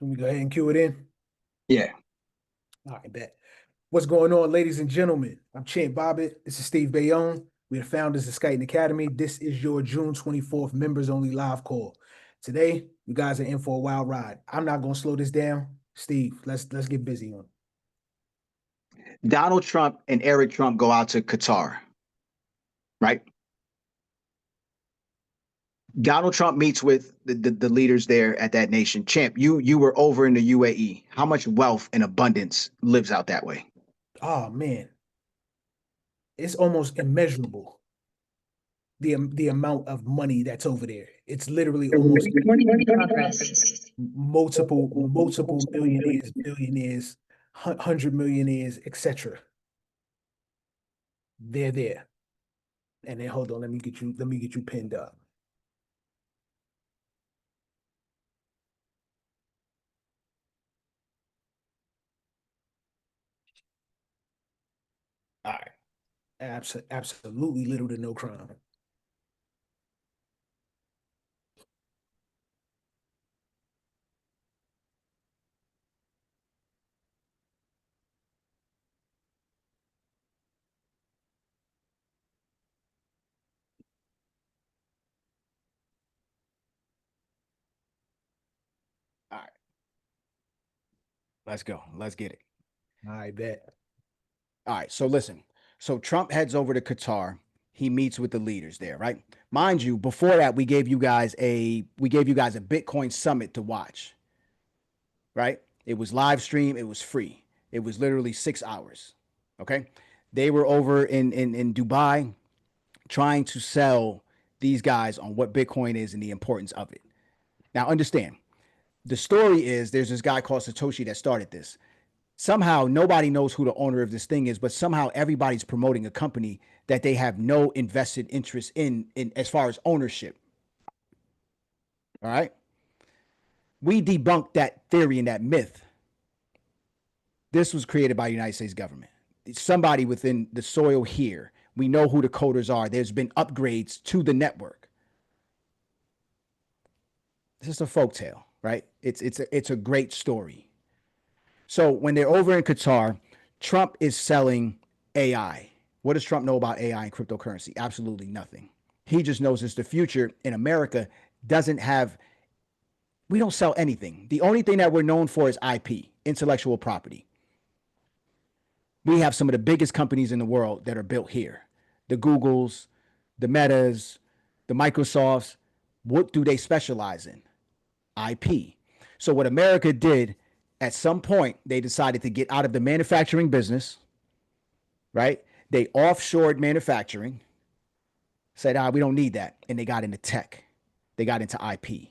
Let me go ahead and cue it in. Yeah. All right, bet. What's going on, ladies and gentlemen? I'm Champ Bobbitt. This is Steve Bayonne. We're the founders of Skyton Academy. This is your June 24th members only live call. Today, you guys are in for a wild ride. I'm not going to slow this down. Steve, let's get busy on it. Donald Trump and Eric Trump go out to Qatar, right? Donald Trump meets with the leaders there at that nation. Champ, you were over in the UAE. How much wealth and abundance lives out that way? Oh man, it's almost immeasurable. The amount of money that's over there. It's literally almost multiple millionaires, billionaires, 100 millionaires, etc. They're there. And then hold on, let me get you pinned up. All right. Absolutely little to no crime. All right. Let's go. Let's get it. I bet. All right. So listen. So Trump heads over to Qatar. He meets with the leaders there, right? Mind you, before that, we gave you guys a Bitcoin summit to watch. Right? It was live stream, it was free. It was literally 6 hours. Okay. They were over in Dubai trying to sell these guys on what Bitcoin is and the importance of it. Now understand, the story is there's this guy called Satoshi that started this. Somehow nobody knows who the owner of this thing is, but somehow everybody's promoting a company that they have no invested interest in as far as ownership. All right. We debunked that theory and that myth. This was created by the United States government. Somebody within the soil here. We know who the coders are. There's been upgrades to the network. It's just a folktale, right? It's a great story. So when they're over in Qatar, Trump is selling AI. What does Trump know about AI and cryptocurrency? Absolutely nothing. He just knows it's the future. In America, we don't sell anything. The only thing that we're known for is IP, intellectual property. We have some of the biggest companies in the world that are built here. The Googles, the Metas, the Microsofts. What do they specialize in? IP. So what America did, at some point, they decided to get out of the manufacturing business, right? They offshored manufacturing, said, we don't need that. And they got into tech. They got into IP.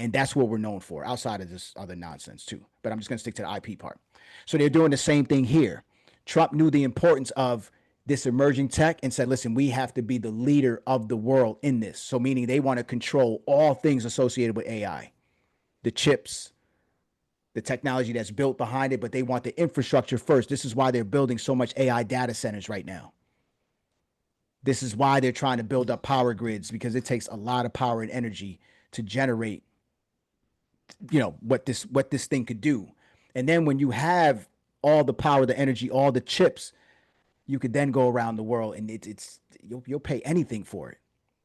And that's what we're known for, outside of this other nonsense too. But I'm just going to stick to the IP part. So they're doing the same thing here. Trump knew the importance of this emerging tech and said, listen, we have to be the leader of the world in this. So meaning they want to control all things associated with AI, the chips, the technology that's built behind it, but they want the infrastructure first. This is why they're building so much AI data centers right now. This is why they're trying to build up power grids, because it takes a lot of power and energy to generate, what this thing could do. And then when you have all the power, the energy, all the chips, you could then go around the world and you'll pay anything for it,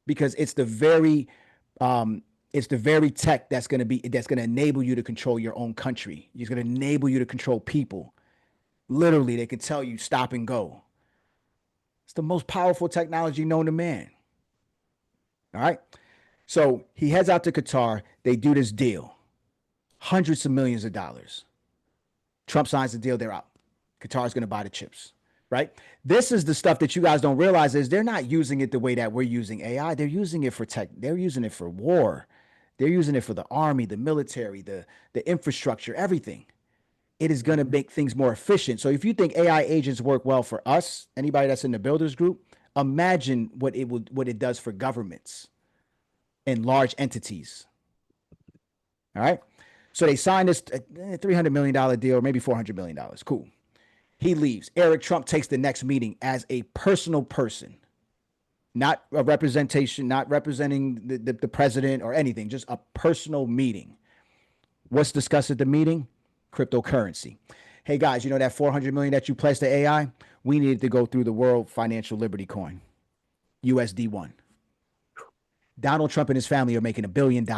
because it's the very tech that's going to enable you to control your own country. It's going to enable you to control people. Literally, they can tell you stop and go. It's the most powerful technology known to man. All right. So he heads out to Qatar. They do this deal. Hundreds of millions of dollars. Trump signs the deal. They're out. Qatar's going to buy the chips. Right? This is the stuff that you guys don't realize is they're not using it the way that we're using AI. They're using it for tech. They're using it for war. They're using it for the army, the military, the infrastructure, everything. It is going to make things more efficient. So if you think AI agents work well for us, anybody that's in the builders group, imagine what it does for governments and large entities. All right. So they signed this $300 million deal, or maybe $400 million. Cool. He leaves. Eric Trump takes the next meeting as a personal person, not a representation, not representing the president or anything, just a personal meeting What's discussed at the meeting? Cryptocurrency. Hey guys, you know that 400 million that you pledged to AI? We needed to go through the World Financial Liberty coin, USD1. Donald Trump and his family are making $1 billion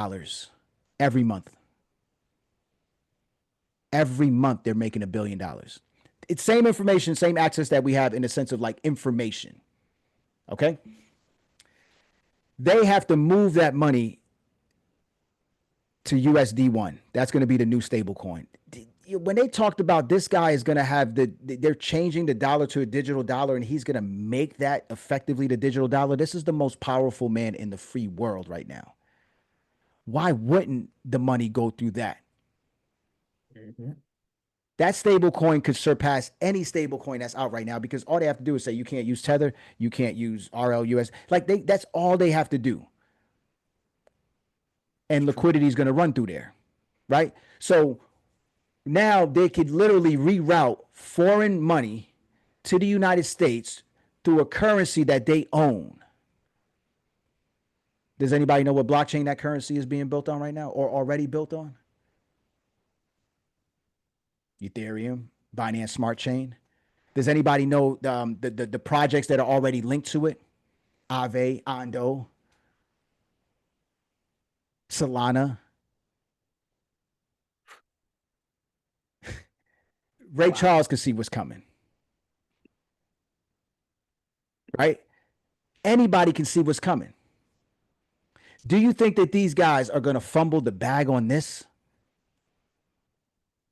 every month. Every month they're making $1 billion. It's same information, same access that we have in the sense of like information. Okay? They have to move that money to USD1. That's going to be the new stable coin. When they talked about this guy is going to have they're changing the dollar to a digital dollar and he's going to make that effectively the digital dollar. This is the most powerful man in the free world right now. Why wouldn't the money go through that? Mm-hmm. That stable coin could surpass any stable coin that's out right now because all they have to do is say you can't use Tether, you can't use RLUS. Like that's all they have to do. And liquidity is going to run through there, right? So now they could literally reroute foreign money to the United States through a currency that they own. Does anybody know what blockchain that currency is being built on right now or already built on? Ethereum, Binance Smart Chain. Does anybody know the projects that are already linked to it? Aave, Ondo, Solana. Ray Charles could see what's coming. Right? Anybody can see what's coming. Do you think that these guys are going to fumble the bag on this?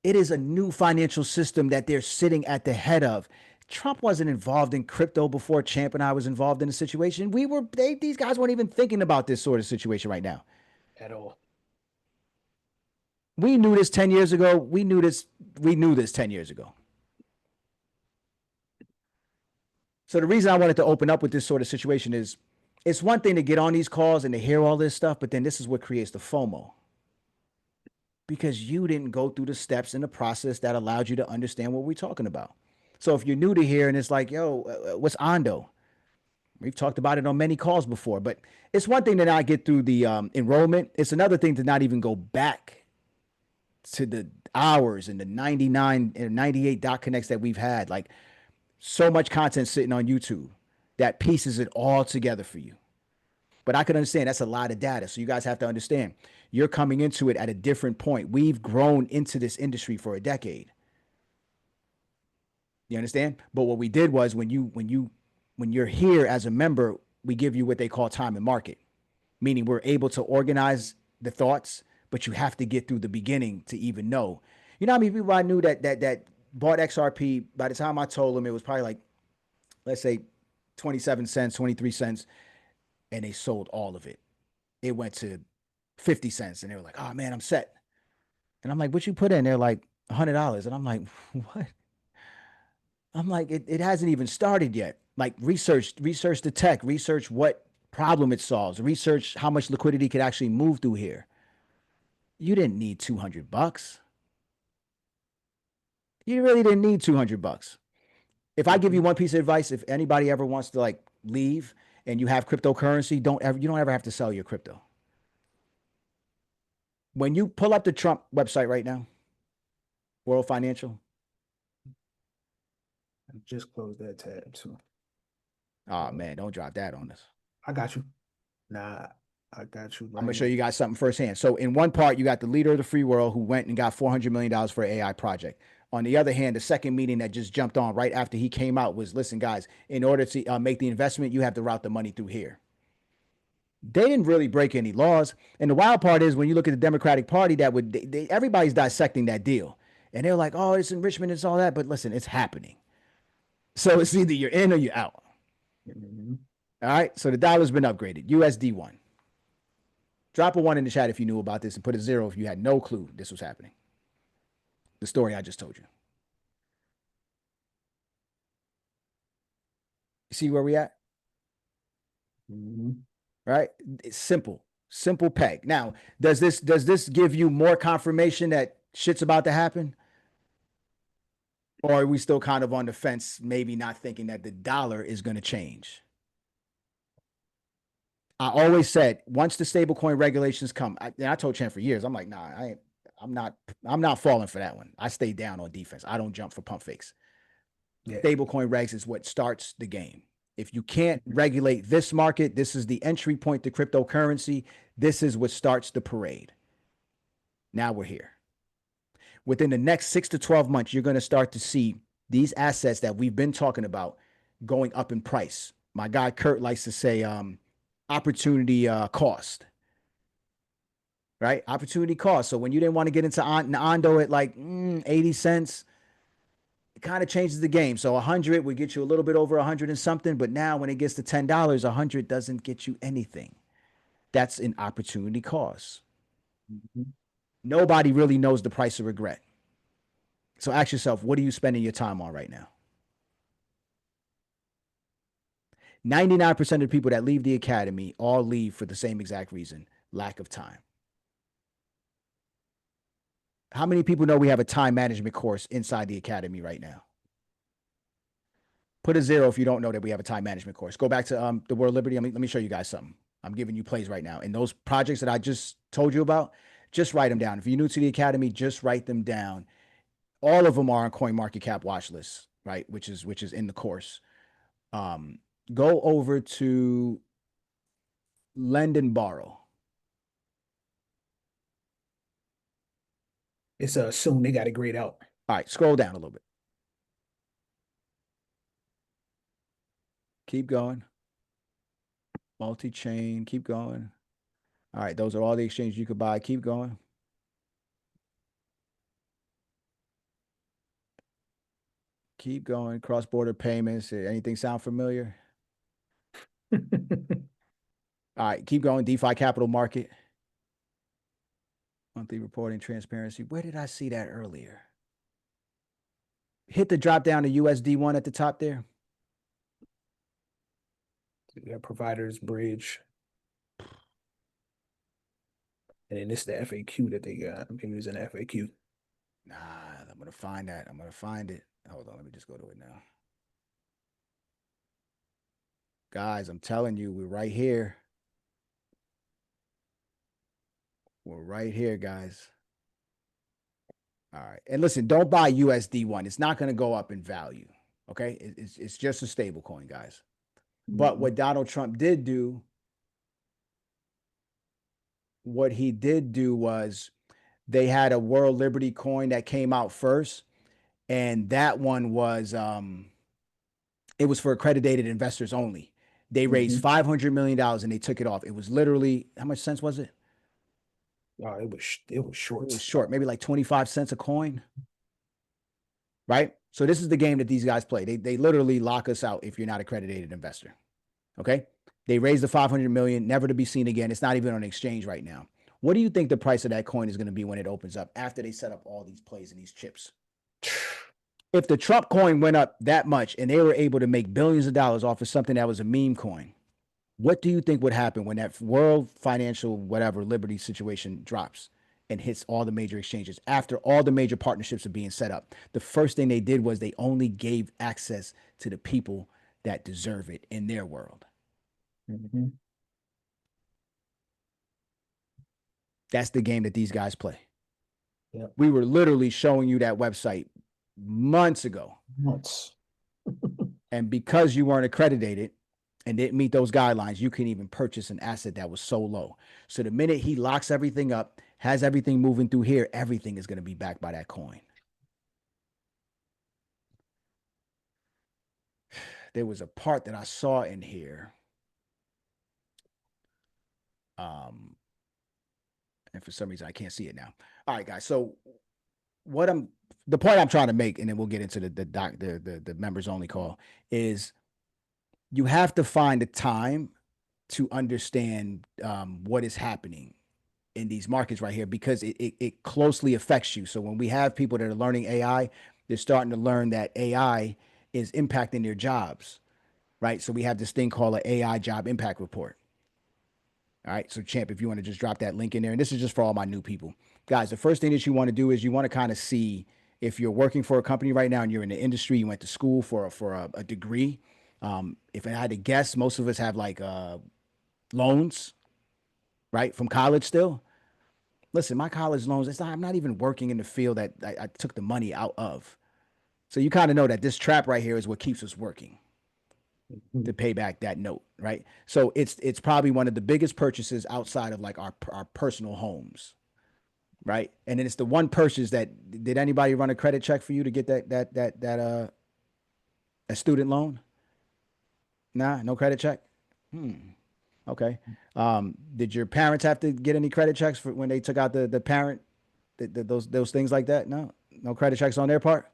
It is a new financial system that they're sitting at the head of. Trump wasn't involved in crypto before Champ and I was involved in the situation. These guys weren't even thinking about this sort of situation right now. At all. We knew this 10 years ago. We knew this 10 years ago. So the reason I wanted to open up with this sort of situation is it's one thing to get on these calls and to hear all this stuff, but then this is what creates the FOMO. Because you didn't go through the steps in the process that allowed you to understand what we're talking about. So if you're new to here and it's like, yo, what's Ondo? We've talked about it on many calls before, but it's one thing to not get through the enrollment. It's another thing to not even go back to the hours and the 99 and 98 dot connects that we've had. Like so much content sitting on YouTube that pieces it all together for you. But I can understand that's a lot of data. So you guys have to understand you're coming into it at a different point. We've grown into this industry for a decade. You understand? But what we did was when you're here as a member, we give you what they call time and market, meaning we're able to organize the thoughts, but you have to get through the beginning to even know. You know how many people I knew that bought XRP? By the time I told them, it was probably like, let's say 27 cents, 23 cents, and they sold all of it. It went to 50 cents and they were like, oh man, I'm set. And I'm like, what you put in? They're like $100. And I'm like, what? I'm like, it hasn't even started yet. Like research the tech, research what problem it solves, research how much liquidity could actually move through here. You didn't need $200. You really didn't need $200. If I give you one piece of advice, if anybody ever wants to like leave and you have cryptocurrency, you don't ever have to sell your crypto. When you pull up the Trump website right now, World Financial. I just closed that tab too. Oh man, don't drop that on us. I got you. Nah, I got you. I'm gonna show you guys something firsthand. So in one part, you got the leader of the free world who went and got $400 million for an AI project. On the other hand, the second meeting that just jumped on right after he came out was, listen, guys, in order to make the investment, you have to route the money through here. They didn't really break any laws. And the wild part is when you look at the Democratic Party, everybody's dissecting that deal. And they're like, oh, it's enrichment, it's all that. But listen, it's happening. So it's either you're in or you're out. Mm-hmm. All right. So the dollar's been upgraded. USD1. Drop a 1 in the chat if you knew about this and put a 0 if you had no clue this was happening. The story I just told you. You see where we at? Mm-hmm. Right? It's simple peg. Now, does this give you more confirmation that shit's about to happen? Or are we still kind of on the fence, maybe not thinking that the dollar is going to change? I always said once the stablecoin regulations come, and I told Chan for years, I'm like, nah, I'm not falling for that one. I stay down on defense. I don't jump for pump fakes. Yeah. Stablecoin regs is what starts the game. If you can't regulate this market, this is the entry point to cryptocurrency. This is what starts the parade. Now we're here. Within the next 6 to 12 months, you're going to start to see these assets that we've been talking about going up in price. My guy Kurt likes to say opportunity cost, right? Opportunity cost. So when you didn't want to get into Nando at like 80 cents, it kind of changes the game. So 100 would get you a little bit over 100 and something, but now when it gets to $10, 100 doesn't get you anything. That's an opportunity cost. Mm-hmm. Nobody really knows the price of regret. So ask yourself, what are you spending your time on right now? 99% of the people that leave the academy all leave for the same exact reason, lack of time. How many people know we have a time management course inside the academy right now? Put a 0 if you don't know that we have a time management course. Go back to the World Liberty. Let me show you guys something. I'm giving you plays right now. And those projects that I just told you about, just write them down. If you're new to the academy, just write them down. All of them are on CoinMarketCap watch list, right? Which is in the course. Go over to lend and borrow. It's soon. They got it grayed out. All right, scroll down a little bit. Keep going. Multi-chain, keep going. All right, those are all the exchanges you could buy. Keep going. Keep going. Cross-border payments. Anything sound familiar? All right, keep going. DeFi capital market. Monthly reporting transparency. Where did I see that earlier? Hit the drop down to USD1 at the top there. Yeah, providers, bridge. And then this is the FAQ that they got. Maybe it's an FAQ. Nah, I'm going to find that. I'm going to find it. Hold on, let me just go to it now. Guys, I'm telling you, we're right here. We're right here, guys. All right. And listen, don't buy USD1. It's not going to go up in value. Okay. It's just a stable coin, guys. But what Donald Trump did do, was they had a World Liberty coin that came out first. And that one was, it was for accredited investors only. They raised $500 million and they took it off. It was literally, how much cents was it? Oh, it was short. It was short, maybe like 25 cents a coin. Right? So this is the game that these guys play. They literally lock us out if you're not an accredited investor. Okay? They raised the 500 million, never to be seen again. It's not even on exchange right now. What do you think the price of that coin is going to be when it opens up after they set up all these plays and these chips? If the Trump coin went up that much and they were able to make billions of dollars off of something that was a meme coin, what do you think would happen when that world financial whatever liberty situation drops and hits all the major exchanges after all the major partnerships are being set up? The first thing they did was they only gave access to the people that deserve it in their world. That's the game that these guys play. Yep. We were literally showing you that website months ago. And because you weren't accredited and didn't meet those guidelines, you couldn't even purchase an asset that was so low. So the minute he locks everything up, has everything moving through here, everything is going to be backed by that coin. There was a part that I saw in here. And for some reason I can't see it now. All right, guys. So the point I'm trying to make, and then we'll get into the members only call, is you have to find the time to understand what is happening in these markets right here, because it closely affects you. So when we have people that are learning AI, they're starting to learn that AI is impacting their jobs, right? So we have this thing called an AI job impact report. All right. So Champ, if you want to just drop that link in there, and this is just for all my new people, guys, the first thing that you want to do is you want to kind of see if you're working for a company right now and you're in the industry, you went to school for a degree. If I had to guess, most of us have like loans, right, from college still. Listen, my college loans, I'm not even working in the field that I took the money out of. So you kind of know that this trap right here is what keeps us working to pay back that note, right? So it's probably one of the biggest purchases outside of like our personal homes, right? And then it's the one purchase that did anybody run a credit check for you to get that a student loan? Nah, no credit check. Okay. Did your parents have to get any credit checks for when they took out the parent those things like that? No, no credit checks on their part.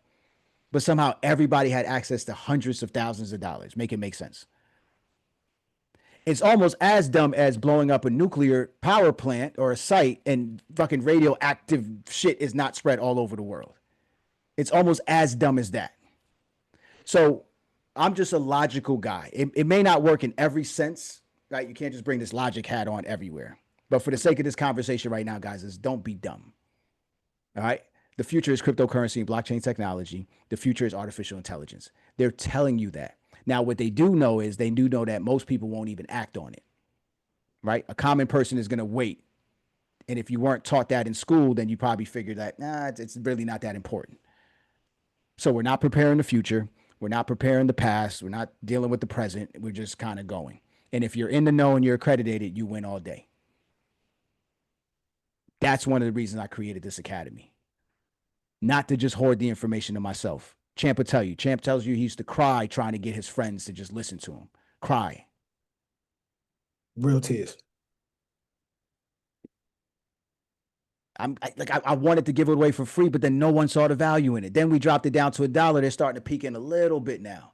But somehow everybody had access to hundreds of thousands of dollars. Make it make sense. It's almost as dumb as blowing up a nuclear power plant or a site and fucking radioactive shit is not spread all over the world. It's almost as dumb as that. So I'm just a logical guy. It may not work in every sense, right? You can't just bring this logic hat on everywhere. But for the sake of this conversation right now, guys, is don't be dumb. All right? The future is cryptocurrency and blockchain technology. The future is artificial intelligence. They're telling you that. Now, what they do know is they do know that most people won't even act on it, right? A common person is going to wait. And if you weren't taught that in school, then you probably figure that, nah, it's really not that important. So we're not preparing the future. We're not preparing the past. We're not dealing with the present. We're just kind of going. And if you're in the know and you're accredited, you win all day. That's one of the reasons I created this academy. Not to just hoard the information to myself. Champ will tell you. Champ tells you he used to cry trying to get his friends to just listen to him. Cry. Real tears. I wanted to give it away for free, but then no one saw the value in it. Then we dropped it down to $1. They're starting to peak in a little bit now.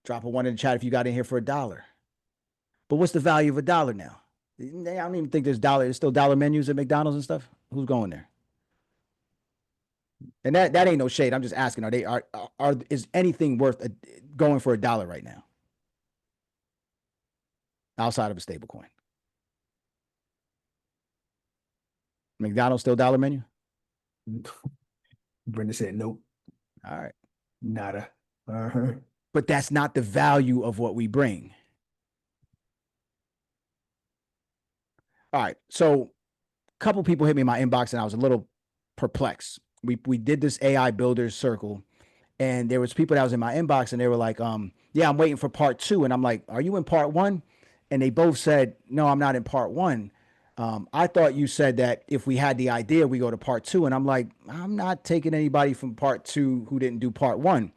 Drop a one in the chat if you got in here for $1. But what's the value of $1 now? I don't even think there's still dollar menus at McDonald's and stuff. Who's going there? And that ain't no shade. I'm just asking, is anything worth going for $1 right now? Outside of a stable coin. McDonald's still dollar menu? Brenda said nope. All right. Nada. But that's not the value of what we bring. All right. So a couple people hit me in my inbox and I was a little perplexed. We did this AI builders circle and there was people that was in my inbox and they were like, yeah, I'm waiting for part 2. And I'm like, are you in part 1? And they both said, no, I'm not in part 1. I thought you said that if we had the idea, we go to part 2. And I'm like, I'm not taking anybody from part 2 who didn't do part 1.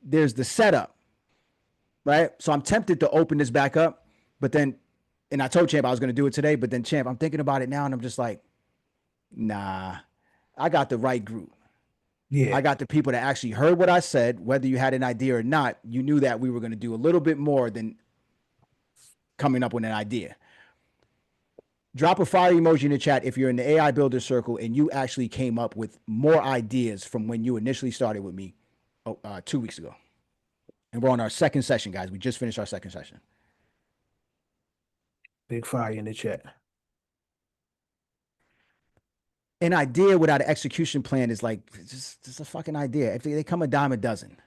There's the setup, right? So I'm tempted to open this back up, but then, and I told Champ I was going to do it today, but then Champ, I'm thinking about it now and I'm just like, nah, I got the right group. Yeah. I got the people that actually heard what I said, whether you had an idea or not, you knew that we were going to do a little bit more than coming up with an idea. Drop a fire emoji in the chat if you're in the AI Builder Circle and you actually came up with more ideas from when you initially started with me 2 weeks ago. And we're on our second session, guys. We just finished our second session. Big fire in the chat. An idea without an execution plan is like just a fucking idea. If they come a dime a dozen,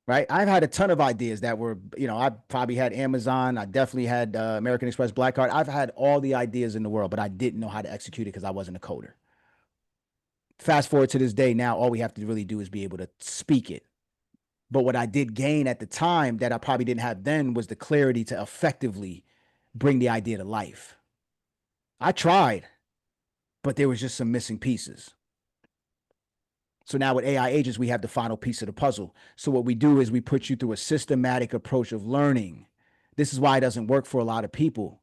right? I've had a ton of ideas that were, I probably had Amazon. I definitely had American Express Black Card. I've had all the ideas in the world, but I didn't know how to execute it because I wasn't a coder. Fast forward to this day, now all we have to really do is be able to speak it. But what I did gain at the time that I probably didn't have then was the clarity to effectively bring the idea to life. I tried, but there was just some missing pieces. So now with AI agents, we have the final piece of the puzzle. So what we do is we put you through a systematic approach of learning. This is why it doesn't work for a lot of people.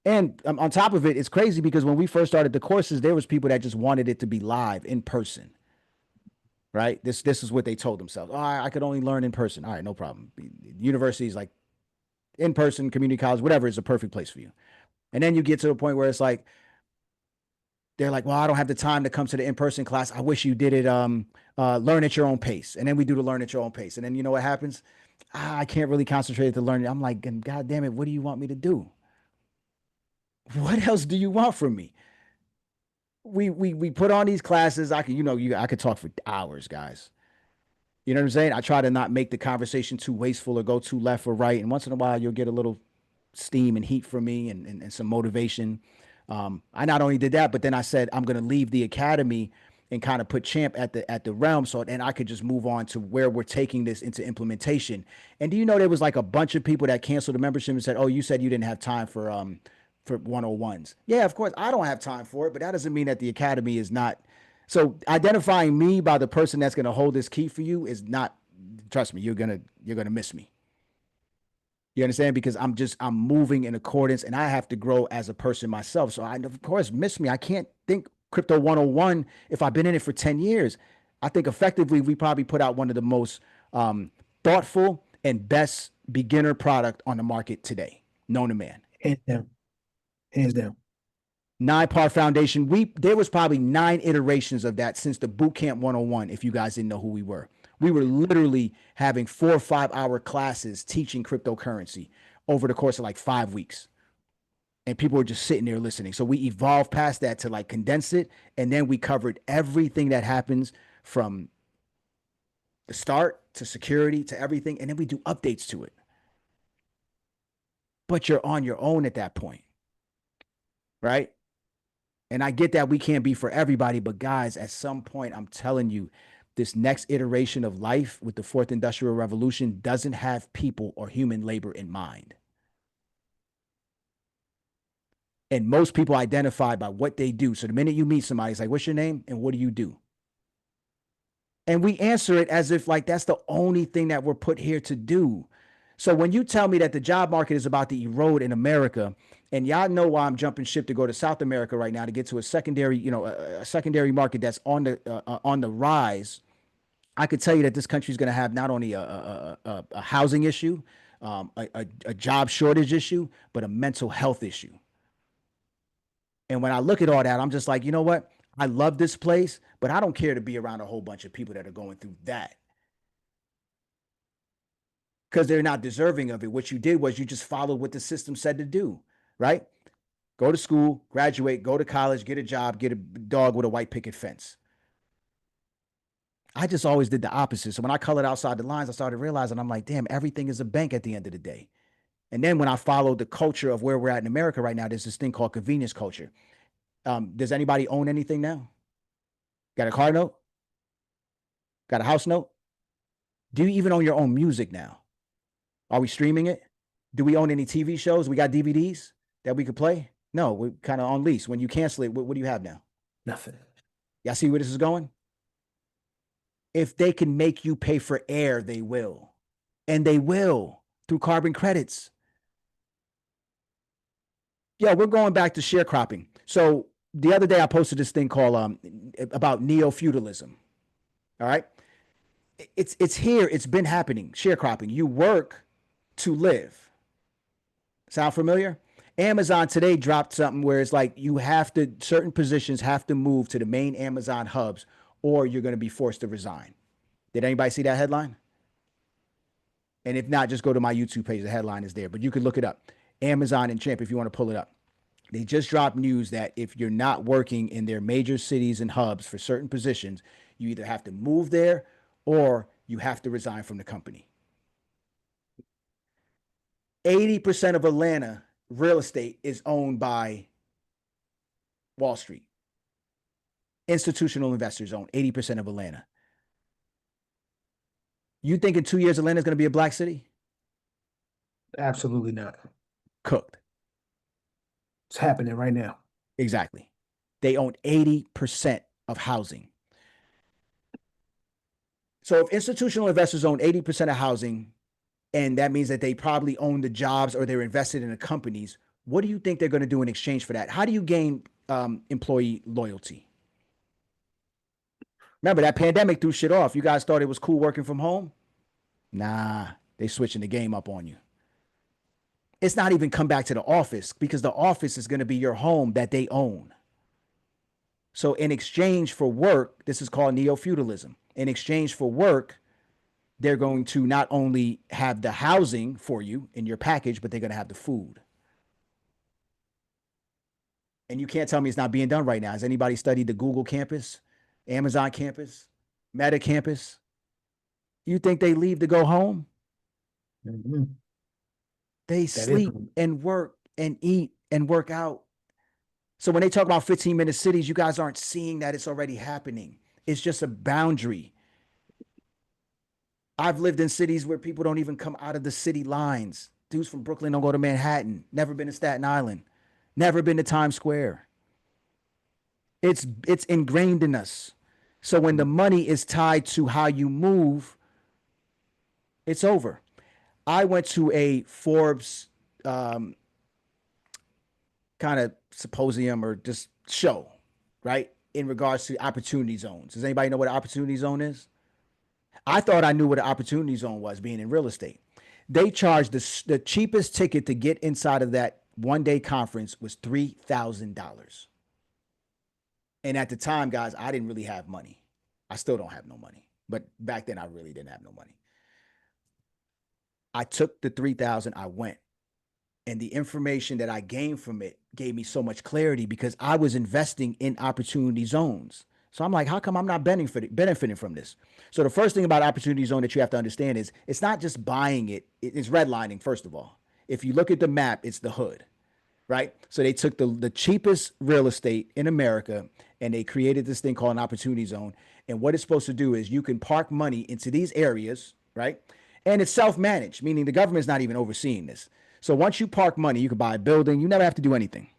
And on top of it, it's crazy because when we first started the courses, there was people that just wanted it to be live in person. Right? This is what they told themselves. Oh, I could only learn in person. All right, no problem. Universities like in person, community college, whatever is a perfect place for you. And then you get to a point where it's like, they're like, well, I don't have the time to come to the in-person class. I wish you did it learn at your own pace. And then we do the learn at your own pace. And then you know what happens? I can't really concentrate at the learning. I'm like, God damn it, what do you want me to do? What else do you want from me? We put on these classes. I could talk for hours, guys. You know what I'm saying? I try to not make the conversation too wasteful or go too left or right. And once in a while, you'll get a little steam and heat from me and some motivation. I not only did that, but then I said I'm going to leave the academy and kind of put Champ at the realm, so and I could just move on to where we're taking this into implementation. And do you know there was like a bunch of people that canceled the membership and said, "Oh, you said you didn't have time for 101s." Yeah, of course I don't have time for it, but that doesn't mean that the academy is not. So identifying me by the person that's going to hold this key for you is not. Trust me, you're gonna miss me. You understand? Because I'm moving in accordance and I have to grow as a person myself. So I, of course, miss me. I can't think crypto 101 if I've been in it for 10 years. I think effectively we probably put out one of the most thoughtful and best beginner product on the market today, known to man. Hands down. Hands down. 9-part foundation. There was probably 9 iterations of that since the Bootcamp 101, if you guys didn't know who we were. We were literally having 4 or 5 hour classes teaching cryptocurrency over the course of like 5 weeks. And people were just sitting there listening. So we evolved past that to like condense it. And then we covered everything that happens from the start to security to everything. And then we do updates to it. But you're on your own at that point, right? And I get that we can't be for everybody, but guys, at some point, I'm telling you, this next iteration of life with the 4th Industrial Revolution doesn't have people or human labor in mind. And most people identify by what they do. So the minute you meet somebody, it's like, what's your name? And what do you do? And we answer it as if like that's the only thing that we're put here to do. So when you tell me that the job market is about to erode in America, and y'all know why I'm jumping ship to go to South America right now to get to a secondary, a secondary market that's on the rise. I could tell you that this country is going to have not only a housing issue, a job shortage issue, but a mental health issue. And when I look at all that, I'm just like, you know what? I love this place, but I don't care to be around a whole bunch of people that are going through that. Because they're not deserving of it. What you did was you just followed what the system said to do, right? Go to school, graduate, go to college, get a job, get a dog with a white picket fence. I just always did the opposite. So when I colored outside the lines, I started realizing I'm like, damn, everything is a bank at the end of the day. And then when I followed the culture of where we're at in America right now, there's this thing called convenience culture. Does anybody own anything now? Got a car note? Got a house note? Do you even own your own music now? Are we streaming it? Do we own any TV shows? We got DVDs that we could play? No, we're kind of on lease. When you cancel it, what do you have now? Nothing. Y'all see where this is going? If they can make you pay for air, they will. And they will through carbon credits. Yeah, we're going back to sharecropping. So the other day I posted this thing called about Neofudalism. All right. It's here. It's been happening. Sharecropping. You work to live. Sound familiar? Amazon today dropped something where it's like certain positions have to move to the main Amazon hubs or you're going to be forced to resign. Did anybody see that headline? And if not, just go to my YouTube page. The headline is there, but you can look it up. Amazon and Champ, if you want to pull it up. They just dropped news that if you're not working in their major cities and hubs for certain positions, you either have to move there or you have to resign from the company. 80% of Atlanta real estate is owned by Wall Street. Institutional investors own 80% of Atlanta. You think in 2 years Atlanta is going to be a black city? Absolutely not. Cooked. It's happening right now. Exactly. They own 80% of housing. So if institutional investors own 80% of housing, and that means that they probably own the jobs or they're invested in the companies, what do you think they're going to do in exchange for that? How do you gain employee loyalty? Remember, that pandemic threw shit off. You guys thought it was cool working from home? Nah, they switching the game up on you. It's not even come back to the office because the office is going to be your home that they own. So in exchange for work, this is called neo-feudalism. In exchange for work, they're going to not only have the housing for you in your package, but they're going to have the food. And you can't tell me it's not being done right now. Has anybody studied the Google campus, Amazon campus, Meta campus? You think they leave to go home? Mm-hmm. They sleep and work and eat and work out. So when they talk about 15-minute cities, you guys aren't seeing that it's already happening. It's just a boundary. I've lived in cities where people don't even come out of the city lines. Dudes from Brooklyn don't go to Manhattan. Never been to Staten Island. Never been to Times Square. It's ingrained in us. So when the money is tied to how you move, it's over. I went to a Forbes kind of symposium or just show, right? In regards to opportunity zones. Does anybody know what an opportunity zone is? I thought I knew what an opportunity zone was being in real estate. They charged the cheapest ticket to get inside of that 1-day conference was $3,000. And at the time, guys, I didn't really have money. I still don't have no money. But back then I really didn't have no money. I took the 3,000, I went. And the information that I gained from it gave me so much clarity because I was investing in opportunity zones. So I'm like, how come I'm not benefiting from this? So the first thing about opportunity zone that you have to understand is it's not just buying it. It's redlining, first of all. If you look at the map, it's the hood, right? So they took the cheapest real estate in America and they created this thing called an opportunity zone. And what it's supposed to do is you can park money into these areas, right? And it's self-managed, meaning the government's not even overseeing this. So once you park money, you can buy a building. You never have to do anything.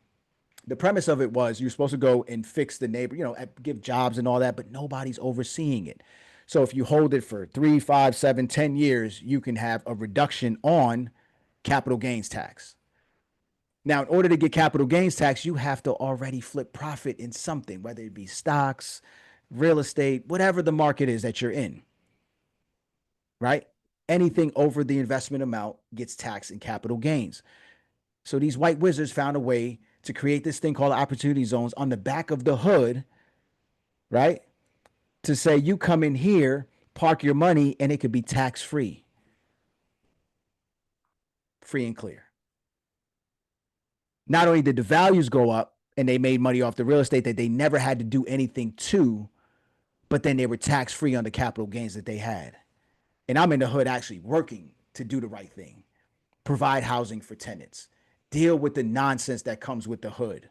The premise of it was you're supposed to go and fix the neighbor, give jobs and all that, but nobody's overseeing it. So if you hold it for 3, 5, 7, 10 years, you can have a reduction on capital gains tax. Now, in order to get capital gains tax, you have to already flip profit in something, whether it be stocks, real estate, whatever the market is that you're in, right? Anything over the investment amount gets taxed in capital gains. So these white wizards found a way to create this thing called opportunity zones on the back of the hood, right? To say you come in here, park your money, and it could be tax-free. Free and clear. Not only did the values go up and they made money off the real estate that they never had to do anything to, but then they were tax-free on the capital gains that they had. And I'm in the hood actually working to do the right thing. Provide housing for tenants. Deal with the nonsense that comes with the hood.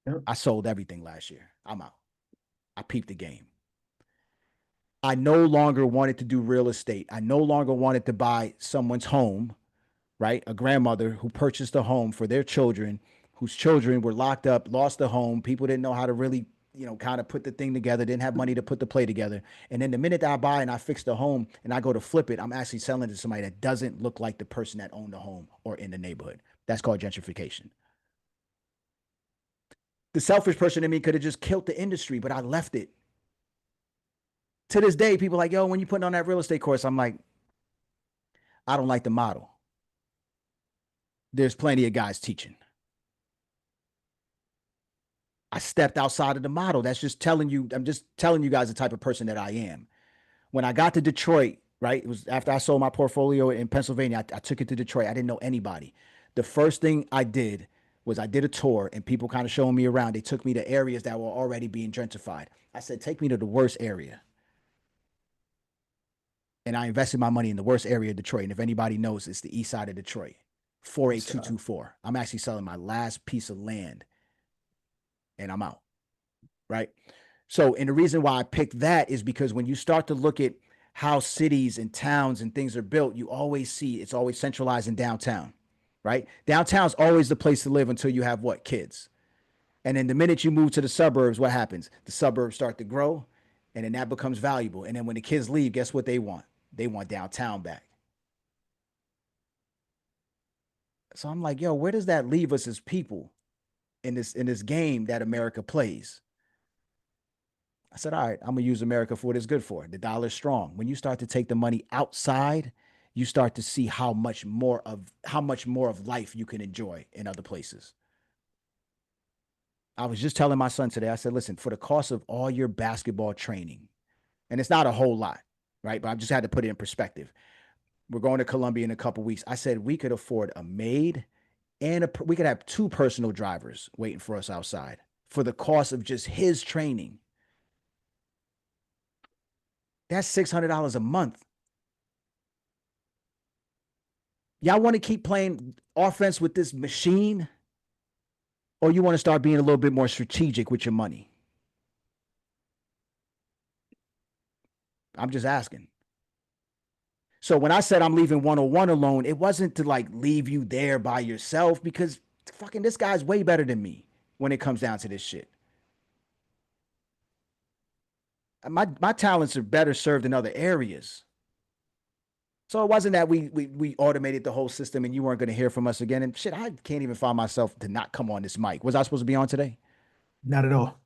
Yep. I sold everything last year. I'm out. I peeped the game. I no longer wanted to do real estate. I no longer wanted to buy someone's home, right? A grandmother who purchased a home for their children, whose children were locked up, lost the home. People didn't know how to really, kind of put the thing together, didn't have money to put the play together. And then the minute that I buy and I fix the home and I go to flip it, I'm actually selling it to somebody that doesn't look like the person that owned the home or in the neighborhood. That's called gentrification. The selfish person in me could have just killed the industry, but I left it. To this day, people are like, yo, when you putting on that real estate course, I'm like, I don't like the model. There's plenty of guys teaching. I stepped outside of the model. That's just telling you, I'm just telling you guys the type of person that I am. When I got to Detroit, right, it was after I sold my portfolio in Pennsylvania, I took it to Detroit. I didn't know anybody. The first thing I did was I did a tour and people kind of showing me around. They took me to areas that were already being gentrified. I said, take me to the worst area. And I invested my money in the worst area of Detroit. And if anybody knows, it's the east side of Detroit, 48224. I'm actually selling my last piece of land and I'm out, right? So, and the reason why I picked that is because when you start to look at how cities and towns and things are built, you always see it's always centralized in downtown, right? Downtown's always the place to live until you have what? Kids. And then the minute you move to the suburbs, what happens? The suburbs start to grow and then that becomes valuable. And then when the kids leave, guess what they want? They want downtown back. So I'm like, yo, where does that leave us as people in this game that America plays? I said, all right, I'm gonna use America for what it's good for. The dollar's strong. When you start to take the money outside, you start to see how much more of life you can enjoy in other places. I was just telling my son today, I said, listen, for the cost of all your basketball training, and it's not a whole lot, right? But I just had to put it in perspective. We're going to Colombia in a couple weeks. I said we could afford a maid and we could have 2 personal drivers waiting for us outside for the cost of just his training. That's $600 a month. Y'all want to keep playing offense with this machine? or you want to start being a little bit more strategic with your money? I'm just asking. So when I said I'm leaving 101 alone, it wasn't to like leave you there by yourself, because fucking this guy's way better than me when it comes down to this shit. My talents are better served in other areas. So it wasn't that we automated the whole system and you weren't going to hear from us again. And shit, I can't even find myself to not come on this mic. Was I supposed to be on today? Not at all.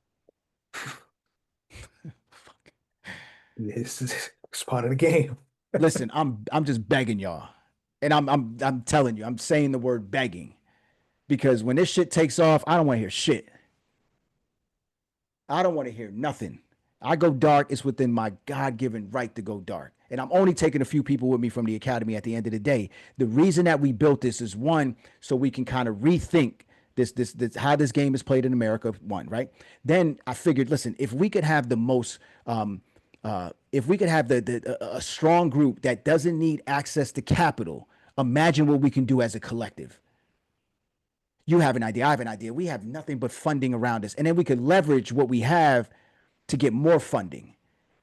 It's part of the game. Listen, I'm just begging y'all. And I'm telling you, I'm saying the word begging, because when this shit takes off, I don't want to hear shit. I don't want to hear nothing. I go dark. It's within my God-given right to go dark. And I'm only taking a few people with me from the academy at the end of the day. The reason that we built this is, one, so we can kind of rethink this how this game is played in America, one, right? Then I figured, listen, if we could have the most if we could have a strong group that doesn't need access to capital, imagine what we can do as a collective. You have an idea, I have an idea. We have nothing but funding around us. And then we could leverage what we have to get more funding.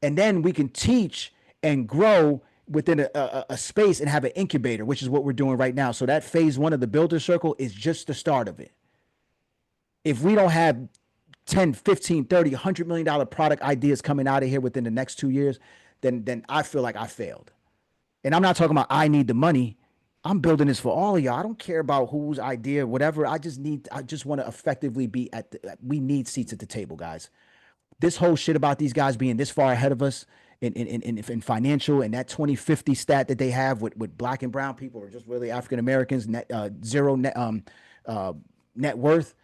And then we can teach and grow within a space and have an incubator, which is what we're doing right now. So that phase one of the builder circle is just the start of it. If we don't have 10, 15, 30, $100 million product ideas coming out of here within the next 2 years, then I feel like I failed. And I'm not talking about I need the money. I'm building this for all of y'all. I don't care about whose idea, whatever. I just want to effectively be we need seats at the table, guys. This whole shit about these guys being this far ahead of us in financial, and that 2050 stat that they have with black and brown people, or just really African Americans, zero net worth,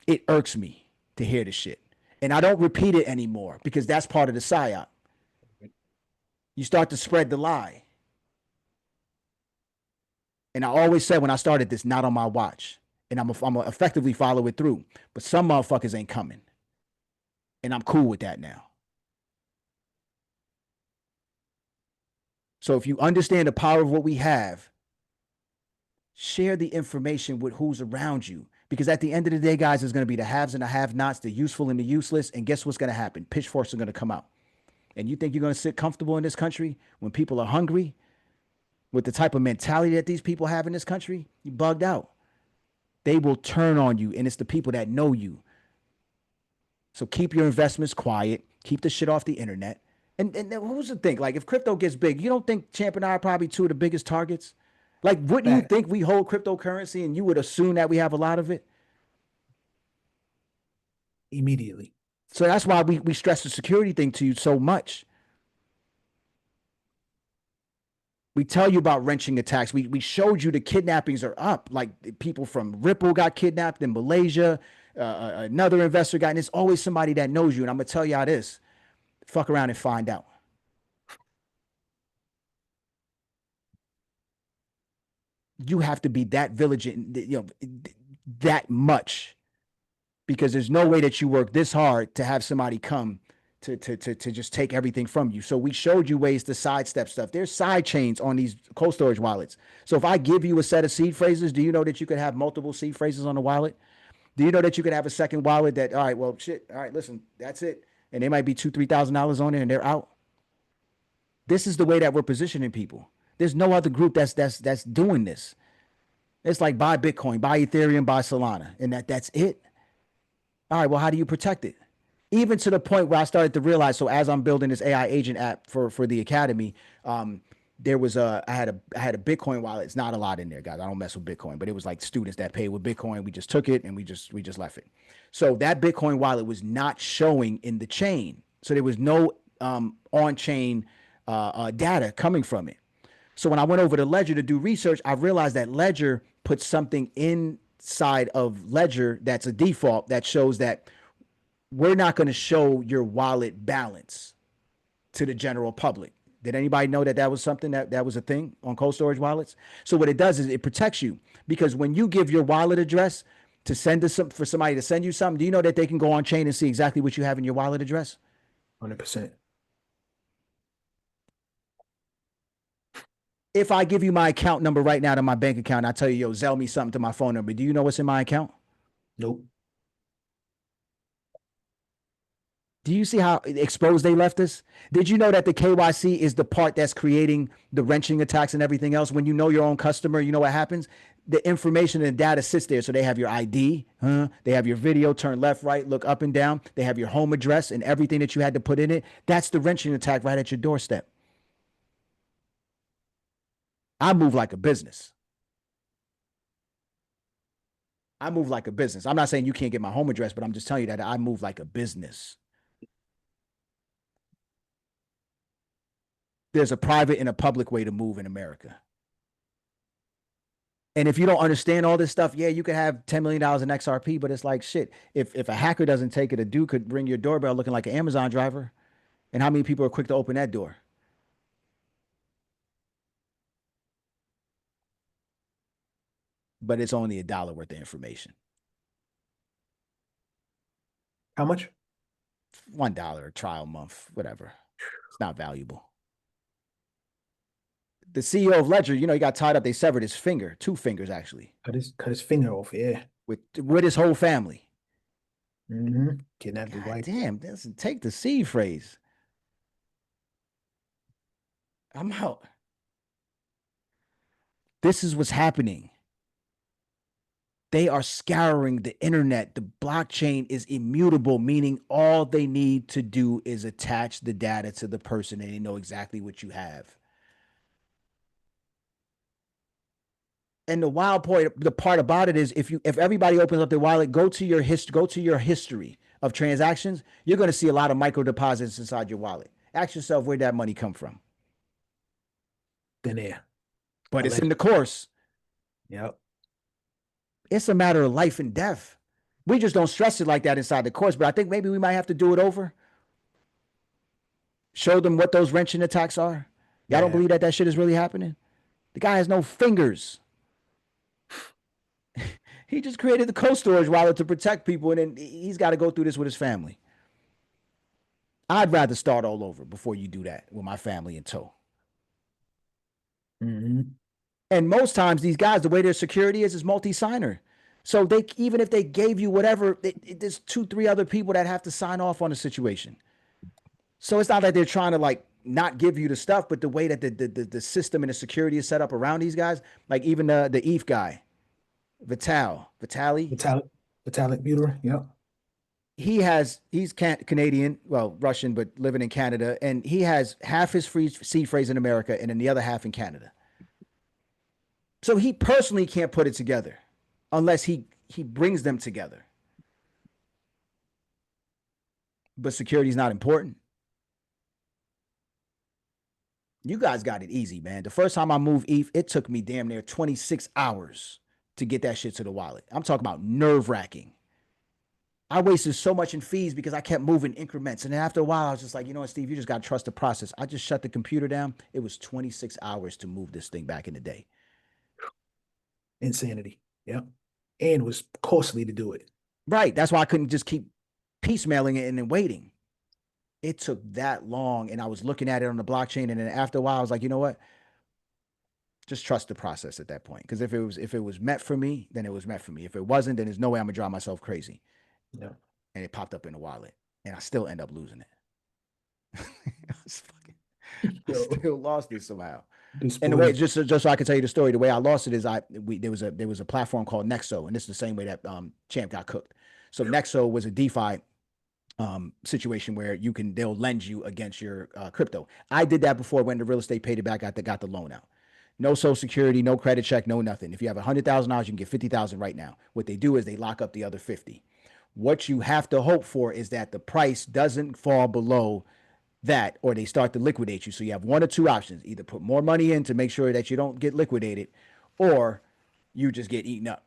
it irks me to hear this shit. And I don't repeat it anymore, because that's part of the psyop. You start to spread the lie. And I always said when I started this, not on my watch. And I'm gonna effectively follow it through. But some motherfuckers ain't coming. And I'm cool with that now. So if you understand the power of what we have, share the information with who's around you. Because at the end of the day, guys, there's going to be the haves and the have-nots, the useful and the useless. And guess what's going to happen? Pitchforks are going to come out. And you think you're going to sit comfortable in this country when people are hungry? With the type of mentality that these people have in this country, you bugged out. They will turn on you, and it's the people that know you. So keep your investments quiet. Keep the shit off the internet. And who's the thing? Like, if crypto gets big, you don't think Champ and I are probably two of the biggest targets? Like, wouldn't you think we hold cryptocurrency and you would assume that we have a lot of it? Immediately. So that's why we stress the security thing to you so much. We tell you about wrenching attacks. We showed you the kidnappings are up. Like, people from Ripple got kidnapped in Malaysia. Another investor got, and it's always somebody that knows you. And I'm going to tell y'all this. Fuck around and find out. You have to be that vigilant, that much, because there's no way that you work this hard to have somebody come to just take everything from you. So we showed you ways to sidestep stuff. There's side chains on these cold storage wallets. So if I give you a set of seed phrases, do you know that you could have multiple seed phrases on the wallet? Do you know that you could have a second wallet that, all right, well, shit, all right, listen, that's it. And they might be $2,000-$3,000 on there and they're out. This is the way that we're positioning people. There's no other group that's doing this. It's like buy Bitcoin, buy Ethereum, buy Solana, and that's it. All right, well, how do you protect it? Even to the point where I started to realize, so as I'm building this AI agent app for the academy, there was I had a Bitcoin wallet. It's not a lot in there, guys. I don't mess with Bitcoin, but it was like students that paid with Bitcoin. We just took it and we just left it. So that Bitcoin wallet was not showing in the chain. So there was no on-chain data coming from it. So when I went over to Ledger to do research, I realized that Ledger puts something inside of Ledger that's a default that shows that we're not going to show your wallet balance to the general public. Did anybody know that was something that was a thing on cold storage wallets? So what it does is it protects you, because when you give your wallet address to send to for somebody to send you something, do you know that they can go on chain and see exactly what you have in your wallet address? 100%. If I give you my account number right now to my bank account, I tell you, yo, Zelle me something to my phone number, do you know what's in my account? Nope. Do you see how exposed they left us? Did you know that the KYC is the part that's creating the wrenching attacks and everything else? When you know your own customer, you know what happens? The information and data sits there. So they have your ID, they have your video, turn left, right, look up and down. They have your home address and everything that you had to put in it. That's the wrenching attack right at your doorstep. I move like a business. I move like a business. I'm not saying you can't get my home address, but I'm just telling you that I move like a business. There's a private and a public way to move in America. And if you don't understand all this stuff, yeah, you could have $10 million in XRP, but it's like shit. If a hacker doesn't take it, a dude could ring your doorbell looking like an Amazon driver. And how many people are quick to open that door? But it's only $1 worth of information. How much? $1 trial month, whatever. It's not valuable. The CEO of Ledger, he got tied up. They severed his finger, 2 fingers actually, Cut his finger off. Yeah. with his whole family. Kidnapped his God wife. damn, doesn't take the C phrase. I'm out. This is what's happening. They are scouring the internet. The blockchain is immutable, meaning all they need to do is attach the data to the person and they know exactly what you have. And the wild part, the part about it is if everybody opens up their wallet, go to your history of transactions, you're going to see a lot of micro deposits inside your wallet. Ask yourself where'd that money come from. Thin air. But it's in the course. Yep. It's a matter of life and death. We just don't stress it like that inside the course, but I think maybe we might have to do it over. Show them what those wrenching attacks are. Y'all don't believe that shit is really happening? The guy has no fingers. He just created the cold storage wallet to protect people, and then he's got to go through this with his family. I'd rather start all over before you do that with my family in tow. And most times these guys, the way their security is multi-signer. So even if they gave you whatever, there's 2-3 other people that have to sign off on the situation. So it's not that they're trying to not give you the stuff, but the way that the system and the security is set up around these guys, like even the ETH guy, Vitalik Buterin. Yep. He's Canadian, well, Russian, but living in Canada. And he has half his seed phrase in America and then the other half in Canada. So he personally can't put it together unless he brings them together. But security is not important. You guys got it easy, man. The first time I moved ETH, it took me damn near 26 hours to get that shit to the wallet. I'm talking about nerve-wracking. I wasted so much in fees because I kept moving increments. And then after a while, I was just like, you know what, Steve, you just got to trust the process. I just shut the computer down. It was 26 hours to move this thing back in the day. Insanity. Yep. And it was costly to do it. Right. That's why I couldn't just keep piecemealing it and then waiting. It took that long. And I was looking at it on the blockchain. And then after a while, I was like, you know what? Just trust the process at that point. Because if it was meant for me, then it was meant for me. If it wasn't, then there's no way I'm gonna drive myself crazy. Yeah. And it popped up in the wallet. And I still end up losing it. I still lost it somehow. And the way, just so I can tell you the story, the way I lost it is there was a platform called Nexo, and this is the same way that Champ got cooked. So Nexo was a DeFi situation where they'll lend you against your crypto. I did that before, went to real estate, paid it back, got the loan out. No social security, no credit check, no nothing. If you have $100,000, you can get $50,000 right now. What they do is they lock up the other 50. What you have to hope for is that the price doesn't fall below that, or they start to liquidate you. So you have one or two options: either put more money in to make sure that you don't get liquidated, or you just get eaten up.